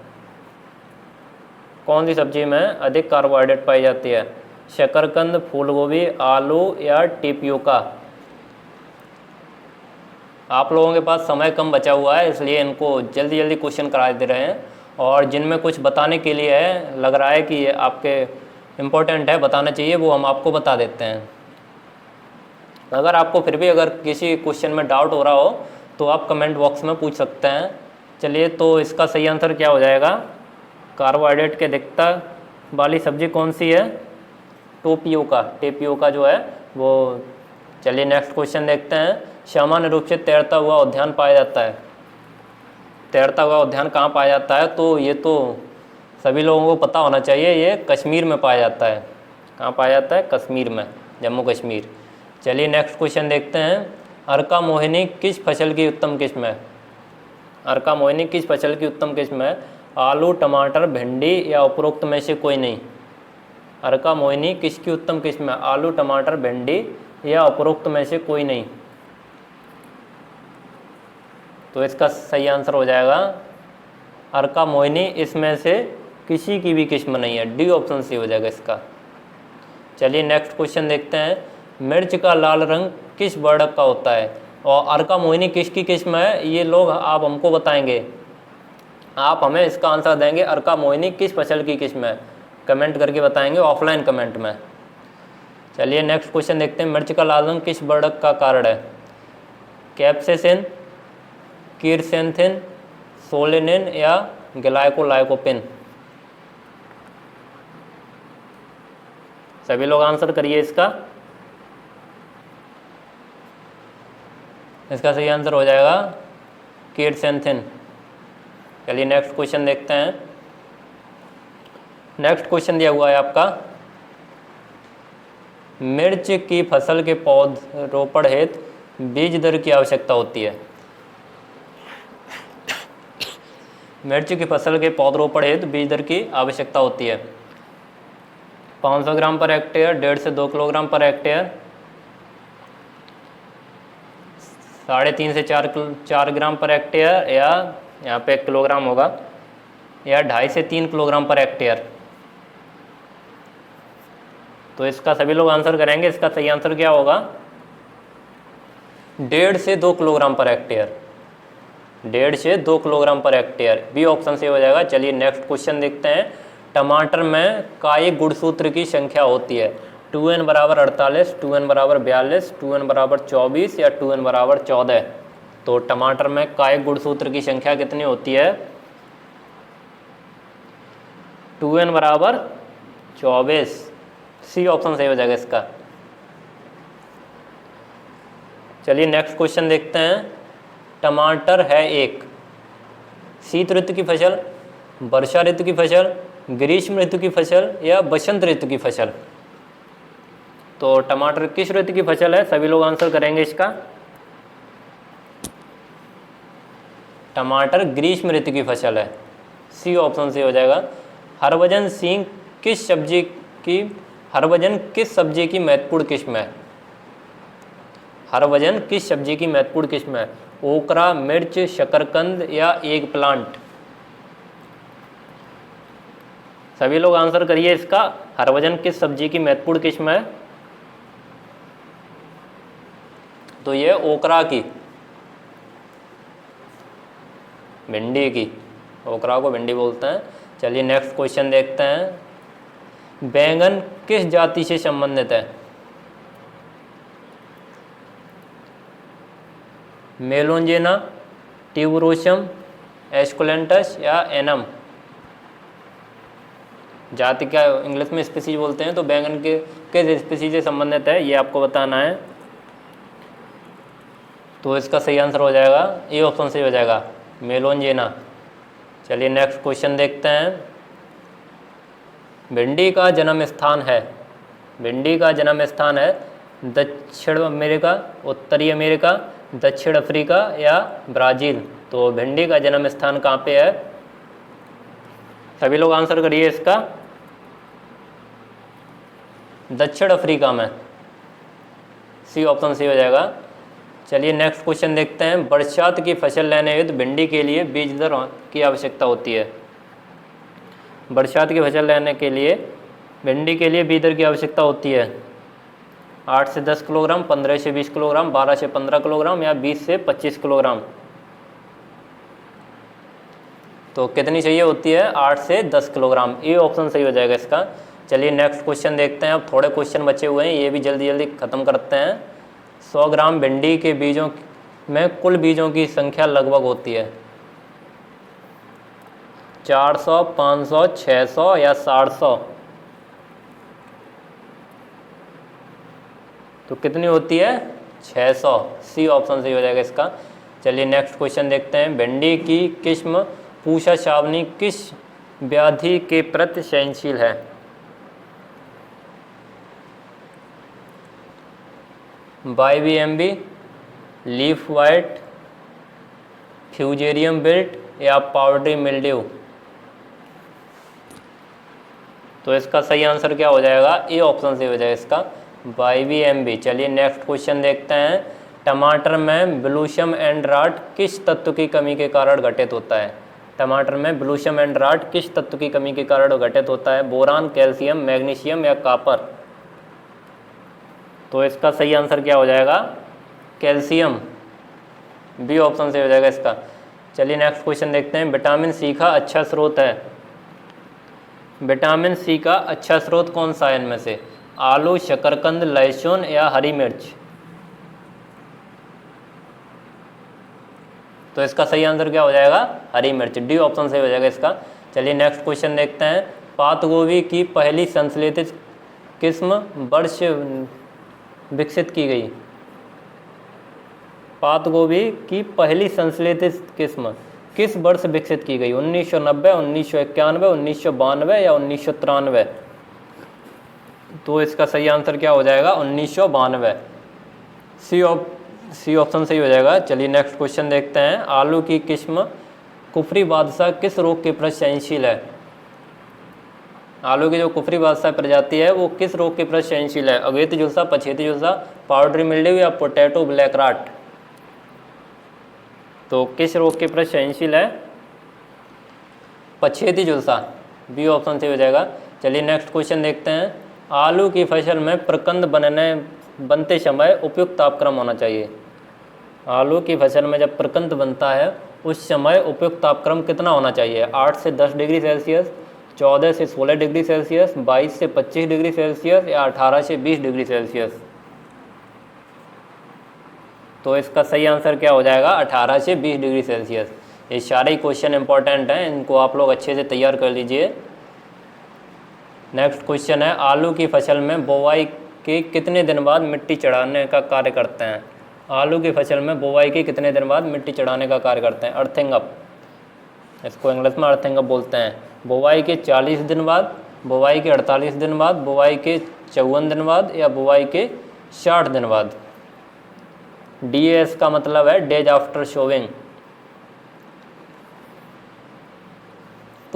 [SPEAKER 1] कौन सी सब्जी में अधिक कार्बोहाइड्रेट पाई जाती है? शकरकंद, फूलगोभी, आलू या टेपियोका। आप लोगों के पास समय कम बचा हुआ है, इसलिए इनको जल्दी जल्दी क्वेश्चन करा दे रहे हैं। और जिनमें कुछ बताने के लिए है, लग रहा है कि ये आपके इम्पोर्टेंट है, बताना चाहिए, वो हम आपको बता देते हैं। अगर आपको फिर भी अगर किसी क्वेश्चन में डाउट हो रहा हो तो आप कमेंट बॉक्स में पूछ सकते हैं। चलिए, तो इसका सही आंसर क्या हो जाएगा? कार्बोहाइड्रेट की अधिकता वाली सब्जी कौन सी है? टोपियोका, टेपियोका जो है वो। चलिए नेक्स्ट क्वेश्चन देखते हैं। सामान्य रूप से तैरता हुआ उद्यान पाया जाता है। तैरता हुआ उद्यान कहाँ पाया जाता है? तो ये तो सभी लोगों को पता होना चाहिए, ये कश्मीर में पाया जाता है। कहाँ पाया जाता है? कश्मीर में, जम्मू कश्मीर। चलिए नेक्स्ट क्वेश्चन देखते हैं। अर्का मोहिनी किस फसल की उत्तम किस्म है? अर्का मोहिनी किस फसल की उत्तम किस्म है? आलू, टमाटर, भिंडी या उपरोक्त में से कोई नहीं। अर्का मोहिनी किसकी उत्तम किस्म है? आलू, टमाटर, भिंडी या उपरोक्त में से कोई नहीं। तो इसका सही आंसर हो जाएगा अर्का मोहिनी, इसमें से किसी की भी किस्म नहीं है, डी ऑप्शन सही हो जाएगा इसका। चलिए नेक्स्ट क्वेश्चन देखते हैं। मिर्च का लाल रंग किस वर्णक का होता है? और अर्का मोहिनी किसकी किस्म है? ये लोग आप हमको बताएंगे, आप हमें इसका आंसर देंगे अर्का मोहिनी किस फसल की किस्म है, कमेंट करके बताएंगे, ऑफलाइन कमेंट में। चलिए नेक्स्ट क्वेश्चन देखते हैं। मिर्च का लाल रंग किस वर्णक का कारण है? कैप्सेसिन, कीरसेंथिन, सोलेनिन या ग्लाइकोलाइकोपिन। सभी लोग आंसर करिए इसका। इसका सही आंसर हो जाएगा कीरसेंथिन। चलिए नेक्स्ट क्वेश्चन देखते हैं। नेक्स्ट क्वेश्चन दिया हुआ है आपका, मिर्च की फसल के पौधरोपण हेतु बीज दर की आवश्यकता होती है। मिर्च की फसल के पौधरोपण हेतु बीज दर की आवश्यकता होती है। 500 ग्राम पर हेक्टेयर, 1.5 से 2 किलोग्राम पर हेक्टेयर, 3.5 से 4 ग्राम पर हेक्टेयर, या यहाँ पे 1 किलोग्राम होगा, या 2.5 से 3 किलोग्राम पर हेक्टेयर। तो इसका सभी लोग आंसर करेंगे। इसका सही आंसर क्या होगा? 1.5 से 2 किलोग्राम पर हेक्टेयर, 1.5 से 2 kilogram per hectare, B option से हो जाएगा। चलिए नेक्स्ट क्वेश्चन देखते हैं। टमाटर में कायिक गुणसूत्र की संख्या होती है 2n बराबर 48, 2n बराबर 42, 2n बराबर 24 या 2n बराबर 14। तो टमाटर में कायिक गुणसूत्र की संख्या कितनी होती है? 2n बराबर 24, सी ऑप्शन सही हो जाएगा इसका। चलिए नेक्स्ट क्वेश्चन देखते हैं। टमाटर है एक शीत ऋतु की फसल, वर्षा ऋतु की फसल, ग्रीष्म ऋतु की फसल या बसंत ऋतु की फसल। तो टमाटर किस ऋतु की फसल है? सभी लोग आंसर करेंगे इसका। टमाटर ग्रीष्म ऋतु की फसल है, सी ऑप्शन से हो जाएगा। हरभजन सिंह किस सब्जी की हरभजन किस सब्जी की महत्वपूर्ण किस्म है? हरभजन किस सब्जी की महत्वपूर्ण किस्म है? ओकरा, मिर्च, शकरकंद या एग प्लांट? सभी लोग आंसर करिए इसका। हरभजन किस सब्जी की महत्वपूर्ण किस्म है? तो ये ओकरा की, भिंडी की, ओकरा को भिंडी बोलते हैं। चलिए नेक्स्ट क्वेश्चन देखते हैं। बैंगन किस जाति से संबंधित है? मेलोंजेना, ट्यूबरोसम, एस्कुलेंटस या एनम? जाति क्या इंग्लिश में स्पीसीज बोलते हैं, तो बैंगन के किस स्पीसीज से संबंधित है ये आपको बताना है। तो इसका सही आंसर हो जाएगा ए ऑप्शन से हो जाएगा, मेलोंजेना। चलिए नेक्स्ट क्वेश्चन देखते हैं। भिंडी का जन्म स्थान है, भिंडी का जन्म स्थान है दक्षिण अमेरिका, उत्तरी अमेरिका, दक्षिण अफ्रीका या ब्राज़ील? तो भिंडी का जन्म स्थान कहाँ पे है? सभी लोग आंसर करिए इसका। दक्षिण अफ्रीका में, सी ऑप्शन सी हो जाएगा। चलिए नेक्स्ट क्वेश्चन देखते हैं। बरसात की फसल लेने हेतु भिंडी के लिए बीज दर की आवश्यकता होती है। बरसात की फसल लेने के लिए भिंडी के लिए बीज दर की आवश्यकता होती है 8 से 10 किलोग्राम, 15 से 20 किलोग्राम, 12 से 15 किलोग्राम या 20 से 25 किलोग्राम? तो कितनी चाहिए होती है? 8 से 10 किलोग्राम, ये ऑप्शन सही हो जाएगा इसका। चलिए नेक्स्ट क्वेश्चन देखते हैं। अब थोड़े क्वेश्चन बचे हुए हैं, ये भी जल्दी जल्दी ख़त्म करते हैं। 100 ग्राम भिंडी के बीजों में कुल बीजों की संख्या लगभग होती है 400, 500, 600 या 700? तो कितनी होती है? 600, सी ऑप्शन सही हो जाएगा इसका। चलिए नेक्स्ट क्वेश्चन देखते हैं। भिंडी की किस्म पूषा छावनी किस व्याधि के प्रति सहनशील है? YBMB, leaf white, fusarium built या पाउडरी मिल्ड्यू? तो इसका सही आंसर क्या हो जाएगा? ए ऑप्शन से हो जाएगा इसका, YBMB। चलिए नेक्स्ट क्वेश्चन देखते हैं। टमाटर में ब्लूशम एंड राट किस तत्व की कमी के कारण घटित होता है? टमाटर में ब्लूशम एंड राट किस तत्व की कमी के कारण घटित होता है? बोरान, कैल्शियम, मैग्नीशियम या कॉपर? तो इसका सही आंसर क्या हो जाएगा? कैल्शियम, बी ऑप्शन से हो जाएगा इसका। चलिए नेक्स्ट क्वेश्चन देखते हैं। विटामिन सी का अच्छा स्रोत है, विटामिन सी का अच्छा स्रोत कौन सा है इनमें से? आलू, शकरकंद, लहसुन या हरी मिर्च? तो इसका सही आंसर क्या हो जाएगा? हरी मिर्च, डी ऑप्शन से हो जाएगा इसका। चलिए नेक्स्ट क्वेश्चन देखते हैं। पात गोभी की पहली संश्लेषित किस्म वर्ष विकसित की गई? पात गोभी की पहली संश्लेषित किस्म किस वर्ष विकसित की गई? 1990, 1991, 1992 या 1993? तो इसका सही आंसर क्या हो जाएगा? 1992, सी ऑप्शन सही हो जाएगा। चलिए नेक्स्ट क्वेश्चन देखते हैं। आलू की किस्म कुफरी बादशाह किस रोग के प्रति सहनशील है? आलू की जो कुफरी बादशाह प्रजाति है वो किस रोग के प्रति सहनशील है? अगेती झुलसा, पछेती झुलसा, पाउडरी मिल्ड्यू या पोटैटो ब्लैक राट? तो किस रोग के प्रति सहनशील है? पछेती झुलसा, बी ऑप्शन से हो जाएगा। चलिए नेक्स्ट क्वेश्चन देखते हैं। आलू की फसल में प्रकंद बनते समय उपयुक्त तापक्रम होना चाहिए। आलू की फसल में जब प्रकंद बनता है उस समय उपयुक्त तापक्रम कितना होना चाहिए? 8 से 10 डिग्री सेल्सियस, 14 से 16 डिग्री सेल्सियस, 22 से 25 डिग्री सेल्सियस या 18 से 20 डिग्री सेल्सियस? तो इसका सही आंसर क्या हो जाएगा? 18 से 20 डिग्री सेल्सियस। ये सारे क्वेश्चन इंपॉर्टेंट हैं, इनको आप लोग अच्छे से तैयार कर लीजिए। नेक्स्ट क्वेश्चन है। आलू की फसल में बुवाई के कितने दिन बाद मिट्टी चढ़ाने का कार्य करते हैं? आलू की फसल में बुवाई के कितने दिन बाद मिट्टी चढ़ाने का कार्य करते हैं? अर्थिंग अप, इसको इंग्लिश में अर्थिंग अप बोलते हैं। बुवाई के 40 दिन बाद, बुवाई के 48 दिन बाद, बुवाई के 54 दिन बाद या बुवाई के 60 दिन बाद? DAS का मतलब है डेज आफ्टर सोविंग।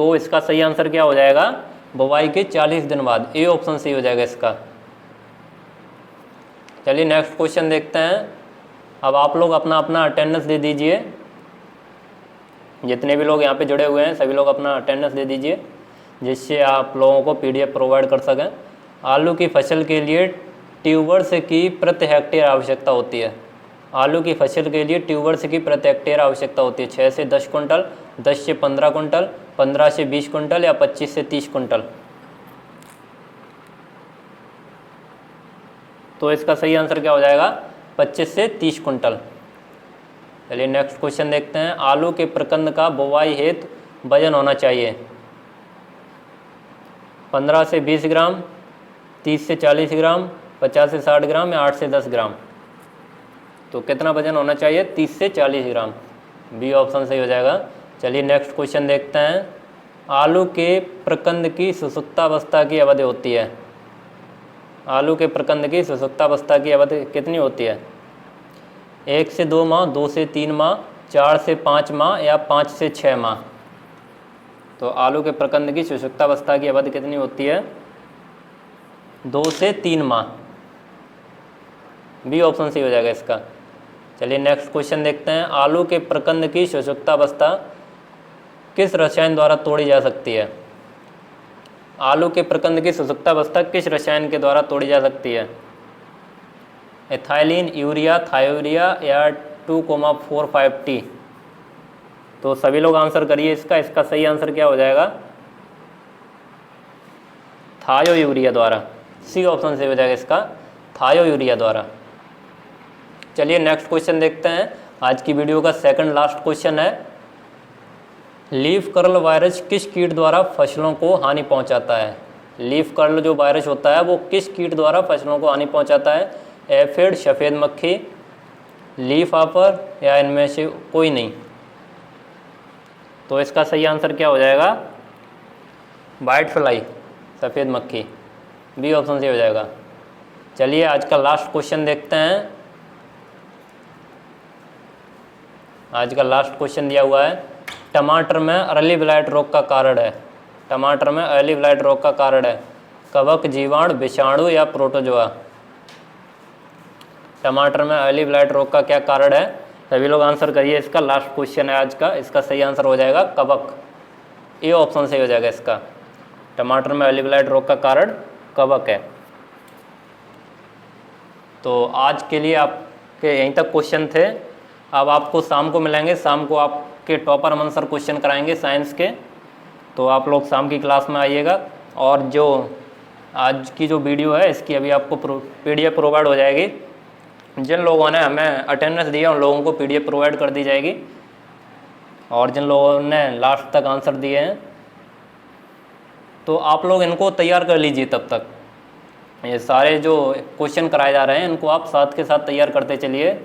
[SPEAKER 1] तो इसका सही आंसर क्या हो जाएगा, बुवाई के 40 दिन बाद। ए ऑप्शन सही हो जाएगा इसका। चलिए नेक्स्ट क्वेश्चन देखते हैं। अब आप लोग अपना अपना अटेंडेंस दे दीजिए, जितने भी लोग यहाँ पे जुड़े हुए हैं सभी लोग अपना अटेंडेंस दे दीजिए, जिससे आप लोगों को PDF प्रोवाइड कर सकें। आलू की फसल के लिए ट्यूबर्स की प्रति हेक्टेयर आवश्यकता होती है। आलू की फसल के लिए ट्यूबर्स की प्रति हेक्टेयर आवश्यकता होती है 6 से 10 कुंटल, 10 से 15 कुंटल, 15 से 20 कुंटल या 25 से 30 कुंटल। तो इसका सही आंसर क्या हो जाएगा, 25 से 30 कुंटल। चलिए नेक्स्ट क्वेश्चन देखते हैं। आलू के प्रकंद का बुवाई हेतु वजन होना चाहिए 15 से 20 ग्राम, 30 से 40 ग्राम, 50 से 60 ग्राम या 8 से 10 ग्राम। तो कितना वजन होना चाहिए, 30 से 40 ग्राम। बी ऑप्शन सही हो जाएगा। चलिए नेक्स्ट क्वेश्चन देखते हैं। आलू के प्रकंद की सुसुप्तावस्था की अवधि होती है। आलू के प्रकंद की सुसुप्तावस्था की अवधि कितनी होती है, 1 से 2 माह, 2 से 3 माह, 4 से 5 माह या 5 से 6 माह। तो आलू के प्रकंद की सुसुप्तावस्था की अवधि कितनी होती है, 2 से 3 माह। बी ऑप्शन सही हो जाएगा इसका। चलिए नेक्स्ट क्वेश्चन देखते हैं। आलू के प्रकंद की सुसुप्तावस्था किस रसायन द्वारा तोड़ी जा सकती है। आलू के प्रकंद की सुसुप्तावस्था किस रसायन के द्वारा तोड़ी जा सकती है, एथाइलिन, यूरिया, थायोरिया या 2,4,5-T। तो सभी लोग आंसर करिए इसका। इसका सही आंसर क्या हो जाएगा, थायो यूरिया द्वारा। सी ऑप्शन से हो जाएगा इसका, थायो यूरिया द्वारा। चलिए नेक्स्ट क्वेश्चन देखते हैं। आज की वीडियो का सेकंड लास्ट क्वेश्चन है। लीफ कर्ल वायरस किस कीट द्वारा फसलों को हानि पहुंचाता है। लीफ कर्ल जो वायरस होता है वो किस कीट द्वारा फसलों को हानि पहुंचाता है, एफिड, सफ़ेद मक्खी, लीफ हॉपर या इनमें से कोई नहीं। तो इसका सही आंसर क्या हो जाएगा, वाइट फ्लाई, सफ़ेद मक्खी। बी ऑप्शन से हो जाएगा। चलिए आज का लास्ट क्वेश्चन देखते हैं। आज का लास्ट क्वेश्चन दिया हुआ है, टमाटर में अर्ली ब्लाइट रोग का कारण है। टमाटर में अर्ली ब्लाइट रोग का कारण है कवक, जीवाणु, विषाणु या प्रोटोजोआ। टमाटर में अर्ली ब्लाइट रोग का क्या कारण है, सभी लोग आंसर करिए। इसका लास्ट क्वेश्चन है आज का। इसका सही आंसर हो जाएगा कवक। ए ऑप्शन सही हो जाएगा इसका। टमाटर में अर्ली ब्लाइट रोग का कारण कवक है। तो आज के लिए आपके यहीं तक क्वेश्चन थे। अब आपको शाम को मिलेंगे। शाम को आपके टॉपर आंसर क्वेश्चन कराएंगे साइंस के। तो आप लोग शाम की क्लास में आइएगा। और जो आज की जो वीडियो है इसकी अभी आपको PDF प्रोवाइड हो जाएगी। जिन लोगों ने हमें अटेंडेंस दिया उन लोगों को PDF प्रोवाइड कर दी जाएगी। और जिन लोगों ने लास्ट तक आंसर दिए हैं तो आप लोग इनको तैयार कर लीजिए। तब तक ये सारे जो क्वेश्चन कराए जा रहे हैं इनको आप साथ के साथ तैयार करते चलिए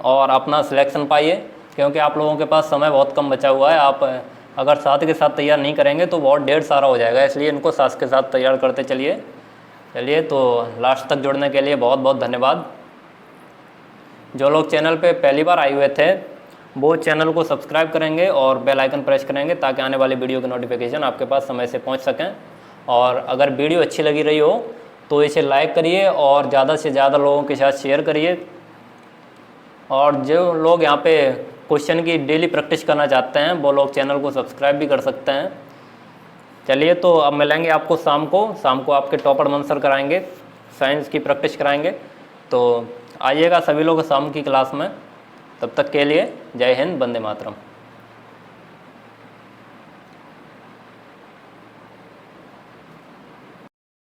[SPEAKER 1] और अपना सिलेक्शन पाइए, क्योंकि आप लोगों के पास समय बहुत कम बचा हुआ है। आप अगर साथ के साथ तैयार नहीं करेंगे तो बहुत ढेर सारा हो जाएगा, इसलिए इनको साथ के साथ तैयार करते चलिए। चलिए, तो लास्ट तक जुड़ने के लिए बहुत बहुत धन्यवाद। जो लोग चैनल पे पहली बार आए हुए थे वो चैनल को सब्सक्राइब करेंगे और बेल आइकन प्रेस करेंगे ताकि आने वाली वीडियो की नोटिफिकेशन आपके पास समय से पहुंच सकें। और अगर वीडियो अच्छी लगी रही हो तो इसे लाइक करिए और ज़्यादा से ज़्यादा लोगों के साथ शेयर करिए। और जो लोग यहाँ पे क्वेश्चन की डेली प्रैक्टिस करना चाहते हैं वो लोग चैनल को सब्सक्राइब भी कर सकते हैं। चलिए, तो अब मिलेंगे आपको शाम को आपके टॉपर आंसर कराएंगे, साइंस की प्रैक्टिस कराएंगे। तो आइएगा सभी लोग शाम की क्लास में। तब तक के लिए जय हिंद, वंदे मातरम।